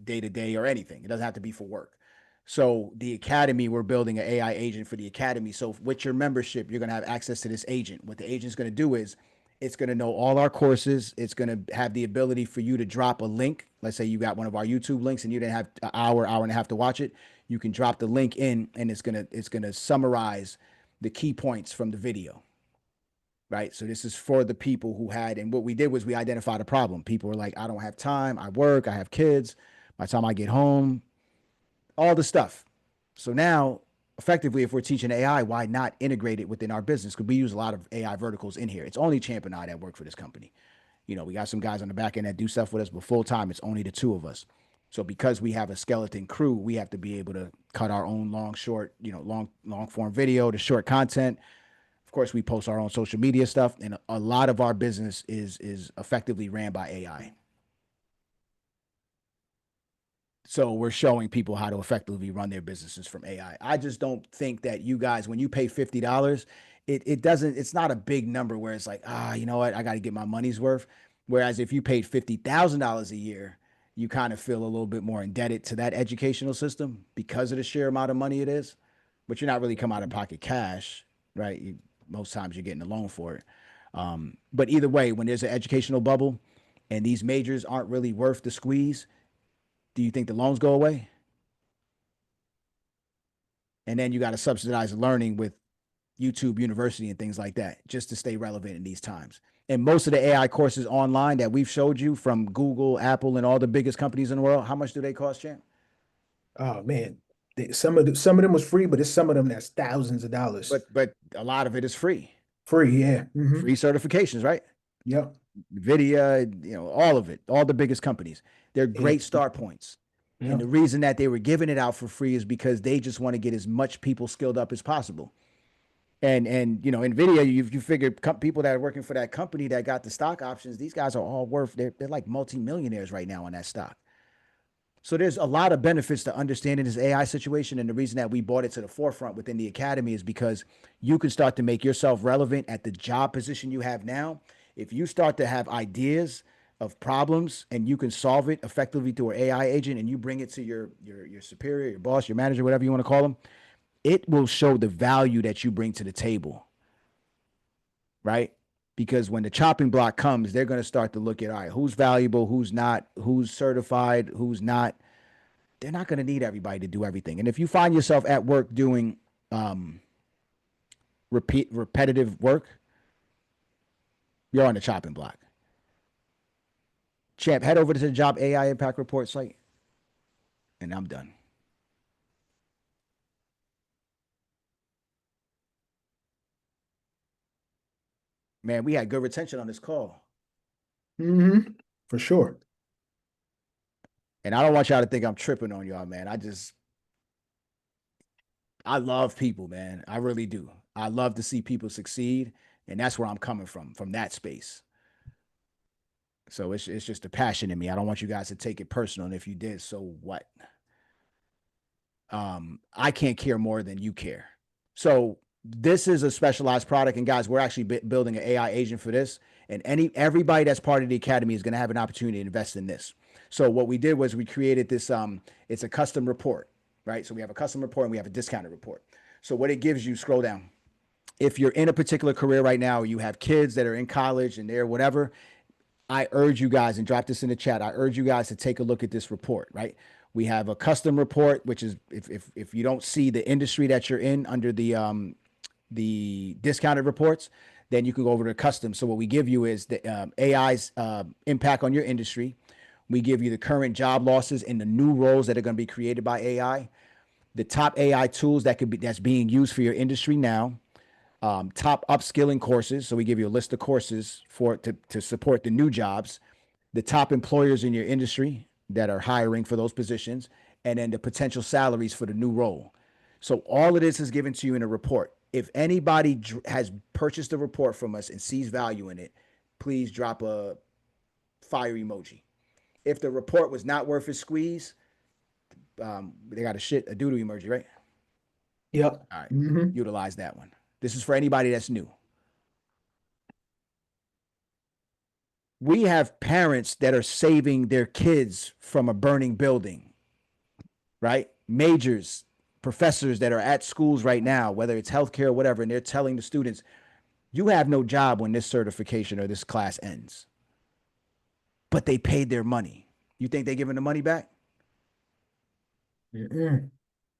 day to day or anything. It doesn't have to be for work. So the academy, we're building an AI agent for the academy. So with your membership, you're going to have access to this agent. What the agent's going to do is it's going to know all our courses. It's going to have the ability for you to drop a link. Let's say you got one of our YouTube links and you didn't have an hour and a half to watch it. You can drop the link in and it's going to summarize the key points from the video. Right. So this is for the people who had, and what we did was we identified a problem. People were like, I don't have time. I work. I have kids. By the time I get home, all the stuff. So now, effectively, if we're teaching AI, why not integrate it within our business? Because we use a lot of AI verticals in here. It's only Champ and I that work for this company. You know, we got some guys on the back end that do stuff with us, but full time, it's only the two of us. So because we have a skeleton crew, we have to be able to cut our own long, short, long form video to short content. Of course, we post our own social media stuff, and a lot of our business is effectively ran by AI. So we're showing people how to effectively run their businesses from AI. I just don't think that you guys, when you pay $50, it's not a big number where it's like, you know what, I got to get my money's worth. Whereas if you paid $50,000 a year, you kind of feel a little bit more indebted to that educational system because of the sheer amount of money it is. But you're not really come out of pocket cash, right? Most times you're getting a loan for it. But either way, when there's an educational bubble and these majors aren't really worth the squeeze, do you think the loans go away? And then you got to subsidize learning with YouTube University and things like that just to stay relevant in these times. And most of the AI courses online that we've showed you from Google, Apple, and all the biggest companies in the world, how much do they cost, Champ? Oh man, some of them was free, but it's some of them that's thousands of dollars. But a lot of it is free. Free, yeah. Free certifications, right? Yep. NVIDIA, all of it, all the biggest companies. They're great start points. Yep. And the reason that they were giving it out for free is because they just want to get as much people skilled up as possible. And NVIDIA, you figure people that are working for that company that got the stock options, these guys are all worth, they're like multimillionaires right now on that stock. So there's a lot of benefits to understanding this AI situation. And the reason that we brought it to the forefront within the academy is because you can start to make yourself relevant at the job position you have now. If you start to have ideas of problems and you can solve it effectively through an AI agent and you bring it to your superior, your boss, your manager, whatever you want to call them, it will show the value that you bring to the table. Right? Because when the chopping block comes, they're going to start to look at, all right, who's valuable, who's not, who's certified, who's not. They're not going to need everybody to do everything. And if you find yourself at work doing repetitive work, you're on the chopping block. Champ, head over to the Job AI Impact Report site, and I'm done. Man, we had good retention on this call. For sure. And I don't want y'all to think I'm tripping on y'all, man. I love people, man. I really do. I love to see people succeed. And that's where I'm coming from that space. So it's just a passion in me. I don't want you guys to take it personal. And if you did, so what? I can't care more than you care. So this is a specialized product. And guys, we're actually building an AI agent for this. And everybody that's part of the academy is going to have an opportunity to invest in this. So what we did was we created this, it's a custom report, right? So we have a custom report and we have a discounted report. So what it gives you, scroll down. If you're in a particular career right now, or you have kids that are in college and they're whatever, I urge you guys, and drop this in the chat, I urge you guys to take a look at this report, right? We have a custom report, which is if you don't see the industry that you're in under the discounted reports, then you can go over to custom. So what we give you is the AI's impact on your industry. We give you the current job losses and the new roles that are going to be created by AI, the top AI tools that's being used for your industry now, top upskilling courses. So we give you a list of courses to support the new jobs, the top employers in your industry that are hiring for those positions, and then the potential salaries for the new role. So all of this is given to you in a report. If anybody has purchased a report from us and sees value in it, please drop a fire emoji. If the report was not worth its squeeze, they got a doodle emoji, right? Yep. All right. Utilize that one. This is for anybody that's new. We have parents that are saving their kids from a burning building, right? majors, professors that are at schools right now, whether it's healthcare or whatever, and they're telling the students, you have no job when this certification or this class ends. But they paid their money. You think they're giving the money back?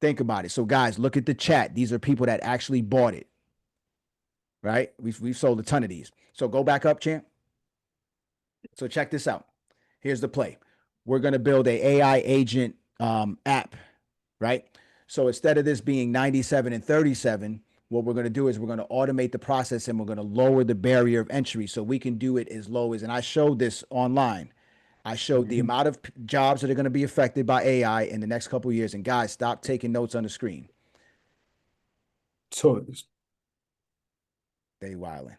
Think about it. So guys, look at the chat. These are people that actually bought it, right? We've sold a ton of these. So go back up, champ. So check this out. Here's the play. We're going to build a AI agent app, right? So instead of this being 97 and 37, what we're going to do is we're going to automate the process and we're going to lower the barrier of entry so we can do it as low as, and I showed this online. I showed the amount of jobs that are going to be affected by AI in the next couple of years. And guys, stop taking notes on the screen. So They wilding.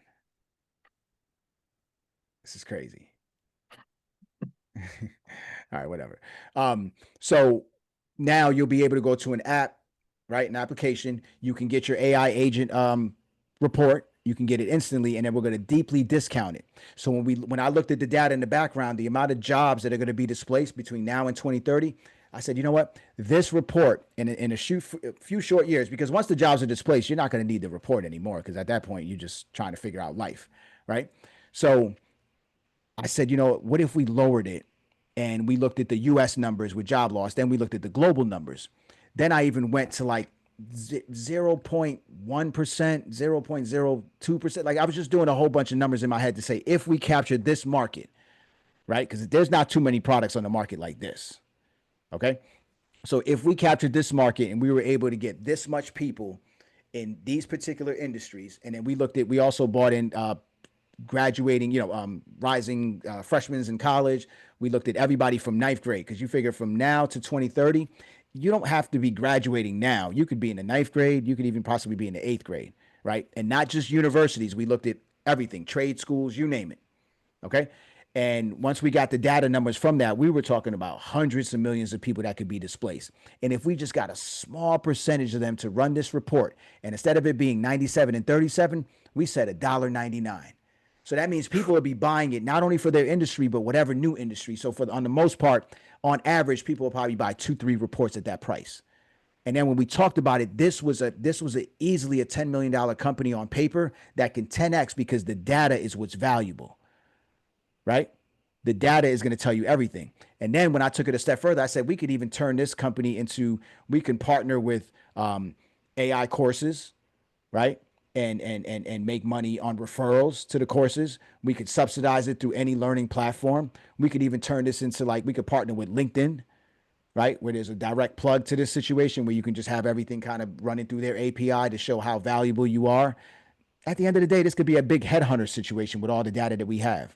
This is crazy. All right, whatever. So now you'll be able to go to an app, right? An application. You can get your AI agent report. You can get it instantly, and then we're going to deeply discount it. So when I looked at the data in the background, the amount of jobs that are going to be displaced between now and 2030, I said, you know what? This report in a few short years, because once the jobs are displaced, you're not going to need the report anymore, because at that point you're just trying to figure out life, right? So I said, you know, what if we lowered it and we looked at the US numbers with job loss, then we looked at the global numbers. Then I even went to like 0.1%, 0.02%. Like I was just doing a whole bunch of numbers in my head to say, if we captured this market, right? Because there's not too many products on the market like this. Okay. So if we captured this market and we were able to get this much people in these particular industries, and then we also bought in graduating, rising freshmen in college. We looked at everybody from ninth grade, because you figure from now to 2030, you don't have to be graduating now. You could be in the ninth grade. You could even possibly be in the eighth grade, right? And not just universities. We looked at everything, trade schools, you name it. Okay. And once we got the data numbers from that, we were talking about hundreds of millions of people that could be displaced. And if we just got a small percentage of them to run this report, and instead of it being 97 and 37, we said $1.99. So that means people will be buying it not only for their industry, but whatever new industry. So on the most part, on average, people will probably buy 2-3 reports at that price. And then when we talked about it, this was easily a $10 million company on paper that can 10x, because the data is what's valuable, right? The data is going to tell you everything. And then when I took it a step further, I said we could even turn this company into, we can partner with AI courses, right? And make money on referrals to the courses. We could subsidize it through any learning platform. We could even turn this into, like, we could partner with LinkedIn, right? Where there's a direct plug to this situation where you can just have everything kind of running through their API to show how valuable you are. At the end of the day, this could be a big headhunter situation with all the data that we have.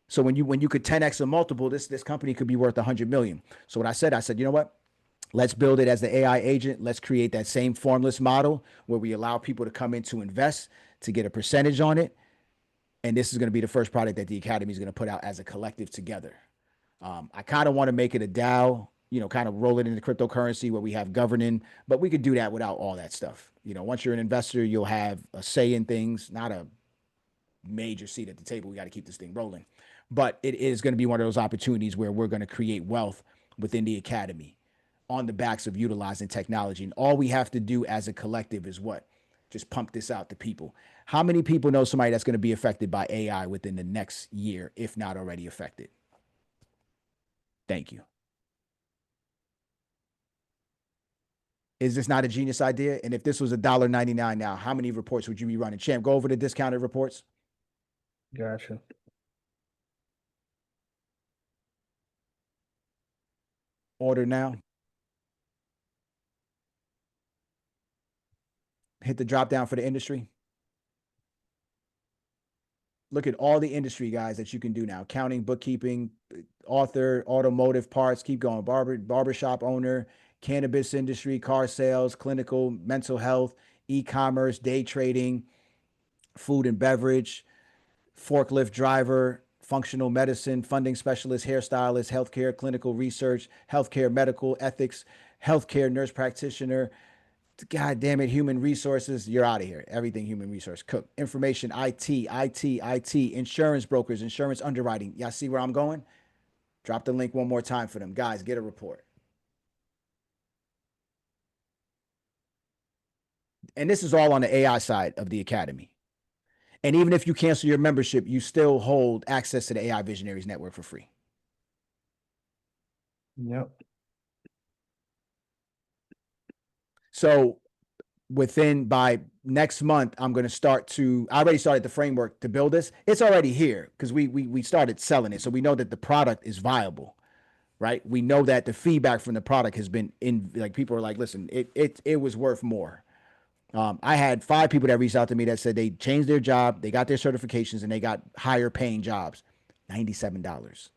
So when you could 10x a multiple, this company could be worth 100 million. So what I said, you know what? Let's build it as the AI agent. Let's create that same formless model where we allow people to come in to invest, to get a percentage on it. And this is going to be the first product that the Academy is going to put out as a collective together. I kind of want to make it a DAO, kind of roll it into cryptocurrency where we have governing, but we could do that without all that stuff. Once you're an investor, you'll have a say in things, not a major seat at the table. We got to keep this thing rolling. But it is going to be one of those opportunities where we're going to create wealth within the Academy on the backs of utilizing technology. And all we have to do as a collective is what? Just pump this out to people. How many people know somebody that's going to be affected by AI within the next year, if not already affected? Thank you. Is this not a genius idea? And if this was $1.99 now, how many reports would you be running? Champ, go over the discounted reports. Gotcha. Order now. Hit the drop down for the industry. Look at all the industry, guys, that you can do now. Accounting, bookkeeping, author, automotive parts, keep going. Barbershop owner, cannabis industry, car sales, clinical, mental health, e-commerce, day trading, food and beverage, forklift driver, functional medicine, funding specialist, hairstylist, healthcare, clinical research, healthcare, medical ethics, healthcare nurse practitioner, God damn it, human resources, you're out of here. Everything human resource, cook, information, IT, insurance brokers, insurance underwriting. Y'all see where I'm going? Drop the link one more time for them. Guys, get a report. And this is all on the AI side of the academy. And even if you cancel your membership, you still hold access to the AI Visionaries Network for free. Yep. So by next month, I'm going to I already started the framework to build this. It's already here because we started selling it. So we know that the product is viable, right? We know that the feedback from the product has been people are like, listen, it was worth more. I had 5 people that reached out to me that said they changed their job, they got their certifications, and they got higher paying jobs. $97.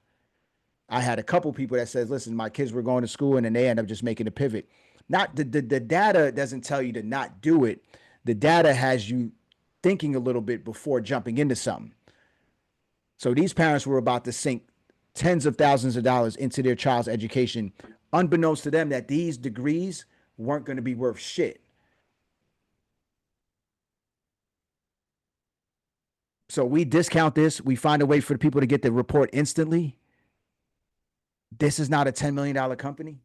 I had a couple people that said, listen, my kids were going to school and then they end up just making a pivot. Not the data doesn't tell you to not do it. The data has you thinking a little bit before jumping into something. So these parents were about to sink tens of thousands of dollars into their child's education, unbeknownst to them that these degrees weren't going to be worth shit. So we discount this. We find a way for the people to get the report instantly. This is not a $10 million company.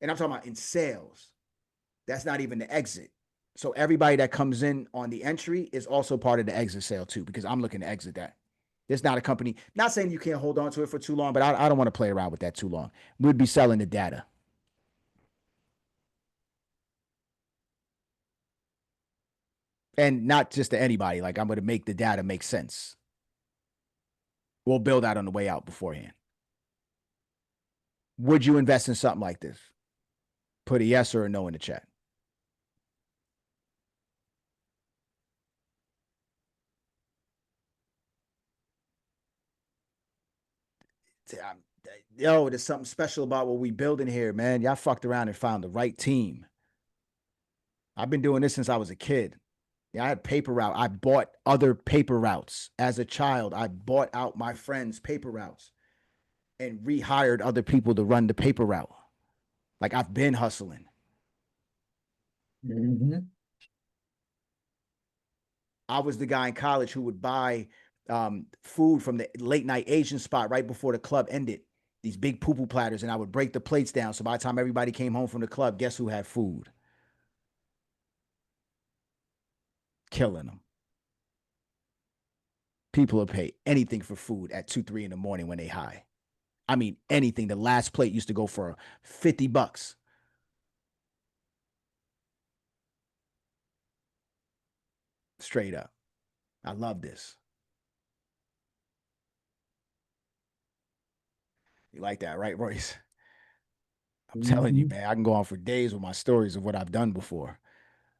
And I'm talking about in sales. That's not even the exit. So everybody that comes in on the entry is also part of the exit sale too, because I'm looking to exit that. It's not a company, not saying you can't hold on to it for too long, but I don't want to play around with that too long. We'd be selling the data. And not just to anybody. Like, I'm going to make the data make sense. We'll build out on the way out beforehand. Would you invest in something like this? Put a yes or a no in the chat. Yo, there's something special about what we building here, man. Y'all fucked around and found the right team. I've been doing this since I was a kid. Yeah, I had paper route. I bought other paper routes as a child. I bought out my friends' paper routes and rehired other people to run the paper route. Like, I've been hustling. Mm-hmm. I was the guy in college who would buy food from the late night Asian spot right before the club ended. These big poo-poo platters, and I would break the plates down. So by the time everybody came home from the club, guess who had food? Killing them. People will pay anything for food at 2, 3 in the morning when they high. I mean, anything. The last plate used to go for $50. Straight up. I love this. You like that, right, Royce? I'm telling you, man, I can go on for days with my stories of what I've done before.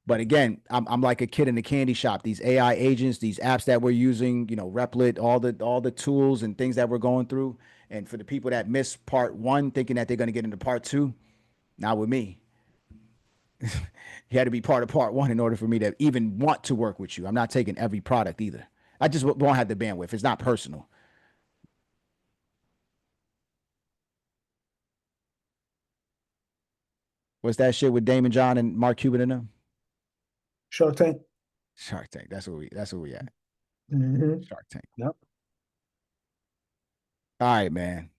But again, I'm like a kid in a candy shop. These AI agents, these apps that we're using, Replit, all the tools and things that we're going through. And for the people that miss part 1, thinking that they're going to get into part 2, not with me. You had to be part of part 1 in order for me to even want to work with you. I'm not taking every product either. I just won't have the bandwidth. It's not personal. What's that shit with Damon John and Mark Cuban and them? Shark Tank. Shark Tank. That's where we at. Mm-hmm. Shark Tank. Yep. All right, man.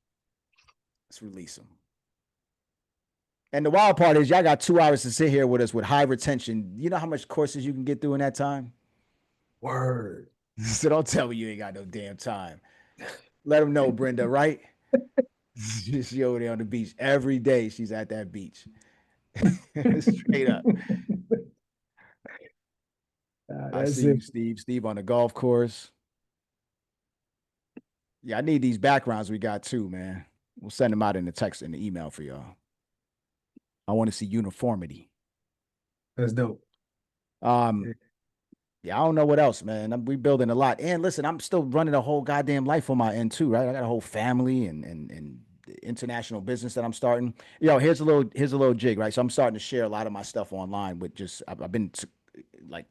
Let's release them. And the wild part is y'all got 2 hours to sit here with us with high retention. You know how much courses you can get through in that time? Word. So don't tell me you ain't got no damn time. Let them know, Brenda, right? She over there on the beach. Every day she's at that beach. Straight up. I see you, Steve. Steve on the golf course. Yeah, I need these backgrounds we got too, man. We'll send them out in the text and the email for y'all. I want to see uniformity. That's dope. Yeah, I don't know what else, man. We building a lot. And listen, I'm still running a whole goddamn life on my end too, right? I got a whole family and international business that I'm starting. Here's a little jig, right? So I'm starting to share a lot of my stuff online with I've been like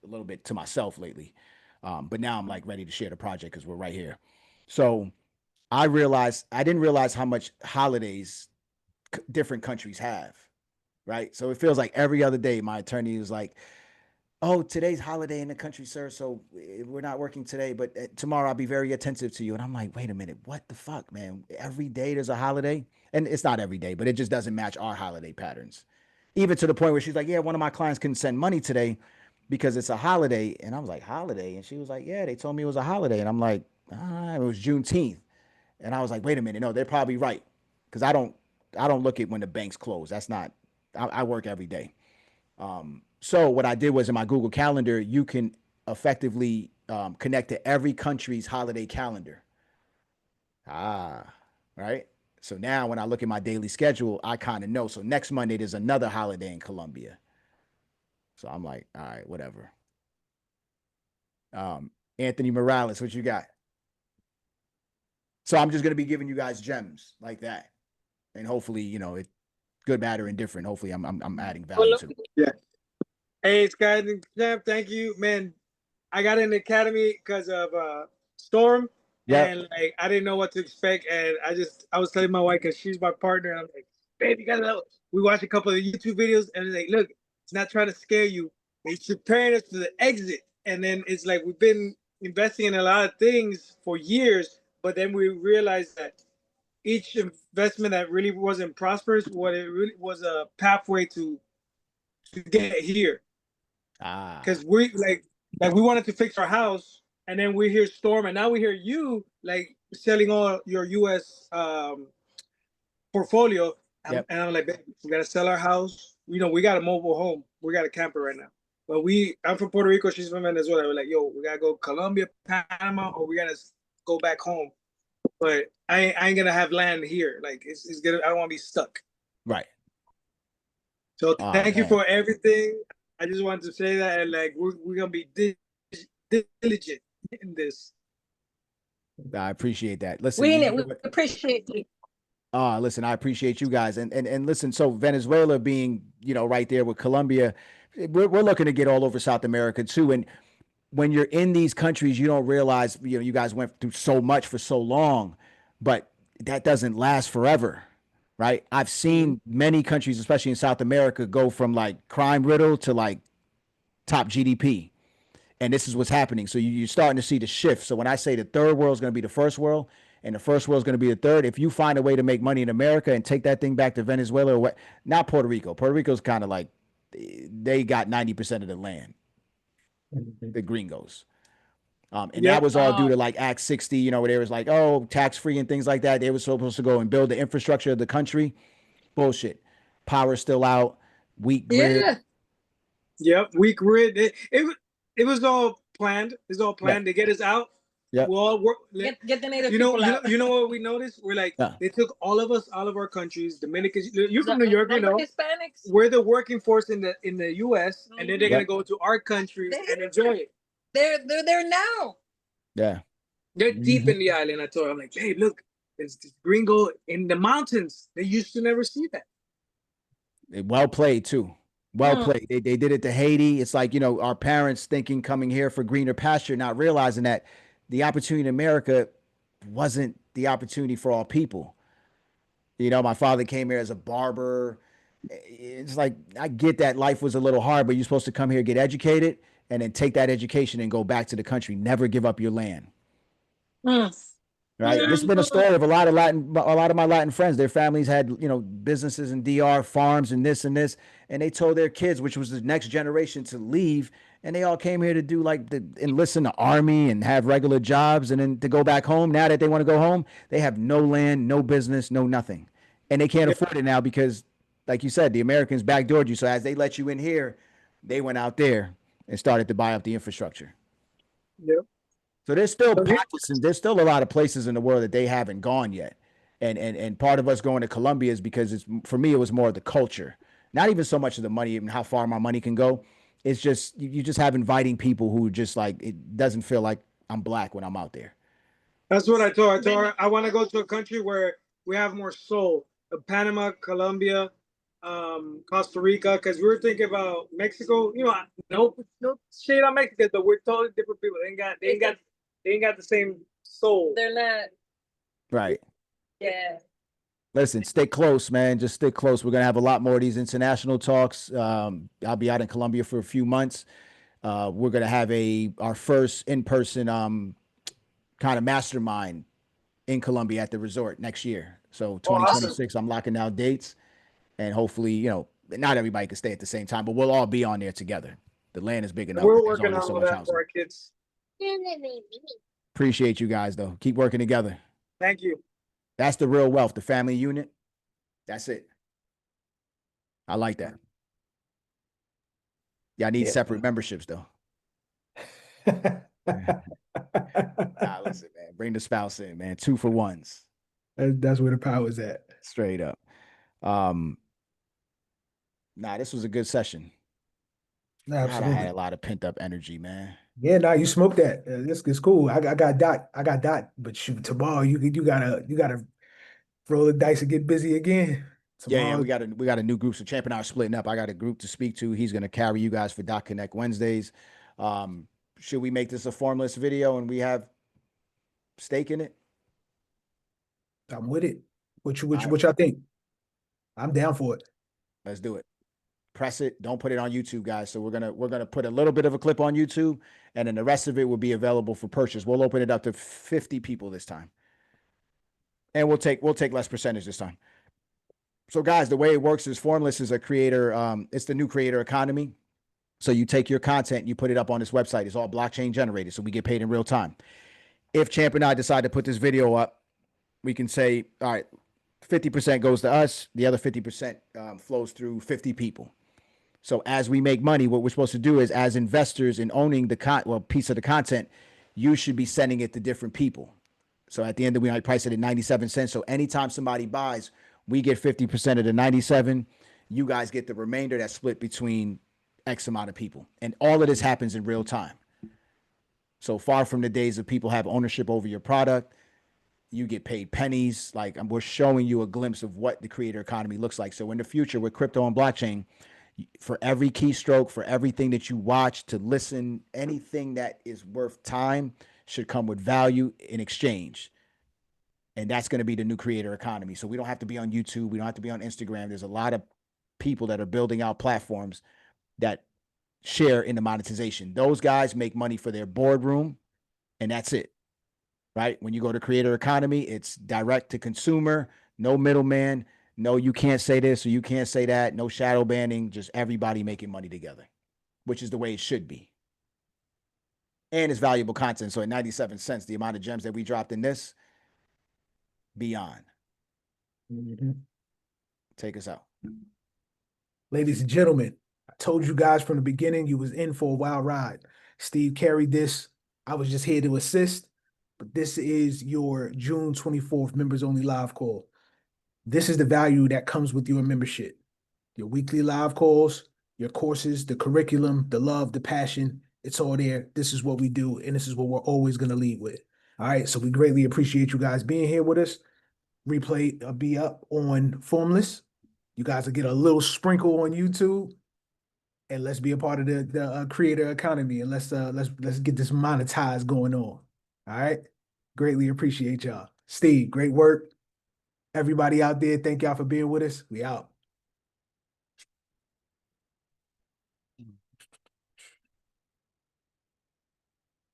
a little bit to myself lately. But now I'm like ready to share the project because we're right here. So I didn't realize how much holidays different countries have, right? So it feels like every other day my attorney is like, oh, today's holiday in the country, sir. So we're not working today, but tomorrow I'll be very attentive to you. And I'm like, wait a minute, what the fuck, man? Every day there's a holiday. And it's not every day, but it just doesn't match our holiday patterns. even to the point where she's like, yeah, one of my clients couldn't send money today because it's a holiday. And I was like, holiday? And she was like, yeah, they told me it was a holiday. And I'm like, it was Juneteenth. And I was like, wait a minute, no, they're probably right. Because I don't look at when the banks close. That's not, I work every day. So what I did was in my Google Calendar, you can effectively connect to every country's holiday calendar. Right. So now when I look at my daily schedule, I kind of know. So next Monday, there's another holiday in Colombia. So I'm like, all right, whatever. Anthony Morales, what you got? So I'm just going to be giving you guys gems like that. And hopefully, it's good, bad, or indifferent. Hopefully I'm adding value to it. Yeah. Hey, Skyton Champ, thank you, man. I got in the academy because of Storm, and like I didn't know what to expect, and I was telling my wife because she's my partner. And I'm like, babe, you gotta know. We watched a couple of YouTube videos, and like, look, it's not trying to scare you. It's preparing us for the exit, and then it's like we've been investing in a lot of things for years, but then we realized that each investment that really wasn't prosperous, what it really was a pathway to get here. Because we we wanted to fix our house, and then we hear Storm, and now we hear you like selling all your U.S. Portfolio, and I'm like, we gotta sell our house. We got a mobile home, we got a camper right now. But I'm from Puerto Rico, she's from Venezuela. We're like, yo, we gotta go Colombia, Panama, or we gotta go back home. But I ain't gonna have land here. Like it's gonna. I don't want to be stuck. Right. So thank you for everything. I just wanted to say that, and like we're gonna be diligent in this. I appreciate that. Listen, we appreciate you. Listen, I appreciate you guys, and listen. So Venezuela being right there with Colombia, we're looking to get all over South America too. And when you're in these countries, you don't realize you guys went through so much for so long, but that doesn't last forever. Right. I've seen many countries, especially in South America, go from like crime riddle to like top GDP. And this is what's happening. So you're starting to see the shift. So when I say the third world is going to be the first world and the first world is going to be the third, if you find a way to make money in America and take that thing back to Venezuela or not Puerto Rico. Puerto Rico's kind of like they got 90% of the land, the gringos. And that was all due to like Act 60, where they was like, oh, tax free and things like that. They were supposed to go and build the infrastructure of the country. Bullshit. Power's still out. Weak grid. Yeah. Yep, weak grid. It was all planned. It's all planned to get us out. Yeah. We all work. Get the native people out. You know what we noticed? We're like, they took all of us out of our countries. Dominicans, you're from New York, Hispanics. We're the working force in the U.S. And then they're gonna go to our countries and enjoy it. They're there now. Yeah. They're deep in the island. I told her, I'm like, hey, look, there's this gringo in the mountains. They used to never see that. Well played too. Well played. They did it to Haiti. It's like, our parents thinking coming here for greener pasture, not realizing that the opportunity in America wasn't the opportunity for all people. My father came here as a barber. It's like, I get that life was a little hard, but you're supposed to come here, get educated, and then take that education and go back to the country. Never give up your land. Right. This has been a story of a lot of my Latin friends. Their families had, businesses in DR, farms, and this, and they told their kids, which was the next generation, to leave, and they all came here to do enlist in the army and have regular jobs, and then to go back home. Now that they want to go home, they have no land, no business, no nothing, and they can't afford it now because, like you said, the Americans backdoored you. So as they let you in here, they went out there and started to buy up the infrastructure. Yep. So there's still pockets and there's still a lot of places in the world that they haven't gone yet. And part of us going to Colombia is because for me, it was more of the culture, not even so much of the money, even how far my money can go. It's just, you just have inviting people who just like, it doesn't feel like I'm black when I'm out there. That's what I told her. I told her I want to go to a country where we have more soul. Panama, Colombia, Costa Rica, because we were thinking about Mexico. No shade on Mexico, but we're totally different people. They ain't got the same soul. They're not. Right. Yeah. Listen, stay close, man. Just stay close. We're gonna have a lot more of these international talks. I'll be out in Colombia for a few months. We're gonna have our first in-person kind of mastermind in Colombia at the resort next year. So 2026, I'm locking down dates, and hopefully, not everybody can stay at the same time, but we'll all be on there together. The land is big enough. We're There's working only on so all much that housing. for our kids. Appreciate you guys though. Keep working together. Thank you. That's the real wealth, the family unit. That's it. I like that. Y'all need separate memberships though. Nah, listen, man. Bring the spouse in, man. 2 for 1s. That's where the power is at. Straight up. Nah, this was a good session. Absolutely. I had a lot of pent up energy, man. Yeah, nah, you smoked that. This is cool. I got dot. But shoot, tomorrow you gotta roll the dice and get busy again. Yeah, Tomorrow, we got a new group. So Champ and I are splitting up. I got a group to speak to. He's gonna carry you guys for Dot Connect Wednesdays. Should we make this a formless video and we have stake in it? I'm with it. What y'all think? I'm down for it. Let's do it. Press it. Don't put it on YouTube, guys. So we're gonna put a little bit of a clip on YouTube, and then the rest of it will be available for purchase. We'll open it up to 50 people this time, and we'll take less percentage this time. So, guys, the way it works is Formless is a creator. It's the new creator economy. So you take your content, you put it up on this website. It's all blockchain generated, so we get paid in real time. If Champ and I decide to put this video up, we can say, all right, 50% goes to us. The other 50% flows through 50 people. So as we make money, what we're supposed to do is, as investors in owning the piece of the content, you should be sending it to different people. So at the end of the week, I price it at 97 cents. So anytime somebody buys, we get 50% of the 97. You guys get the remainder that's split between X amount of people. And all of this happens in real time. So far from the days of people have ownership over your product, you get paid pennies. Like, we're showing you a glimpse of what the creator economy looks like. So in the future with crypto and blockchain, for every keystroke, for everything that you watch, to listen, anything that is worth time should come with value in exchange. And that's going to be the new creator economy. So we don't have to be on YouTube. We don't have to be on Instagram. There's a lot of people that are building out platforms that share in the monetization. Those guys make money for their boardroom, and that's it, right? When you go to creator economy, it's direct to consumer, no middleman, no, you can't say this or you can't say that, no shadow banning, just everybody making money together, which is the way it should be. And it's valuable content. So at 97 cents, the amount of gems that we dropped in this, beyond. Take us out. Ladies and gentlemen, I told you guys from the beginning you was in for a wild ride. Steve carried this. I was just here to assist, but this is your June 24th members only live call. This is the value that comes with your membership. Your weekly live calls, your courses, the curriculum, the love, the passion, it's all there. This is what we do, and this is what we're always going to lead with. All right, so we greatly appreciate you guys being here with us. Replay will be up on Formless. You guys will get a little sprinkle on YouTube, and let's be a part of the creator economy, and let's get this monetized going on. All right, greatly appreciate y'all. Steve, great work. Everybody out there, thank y'all for being with us. We out.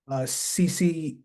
CC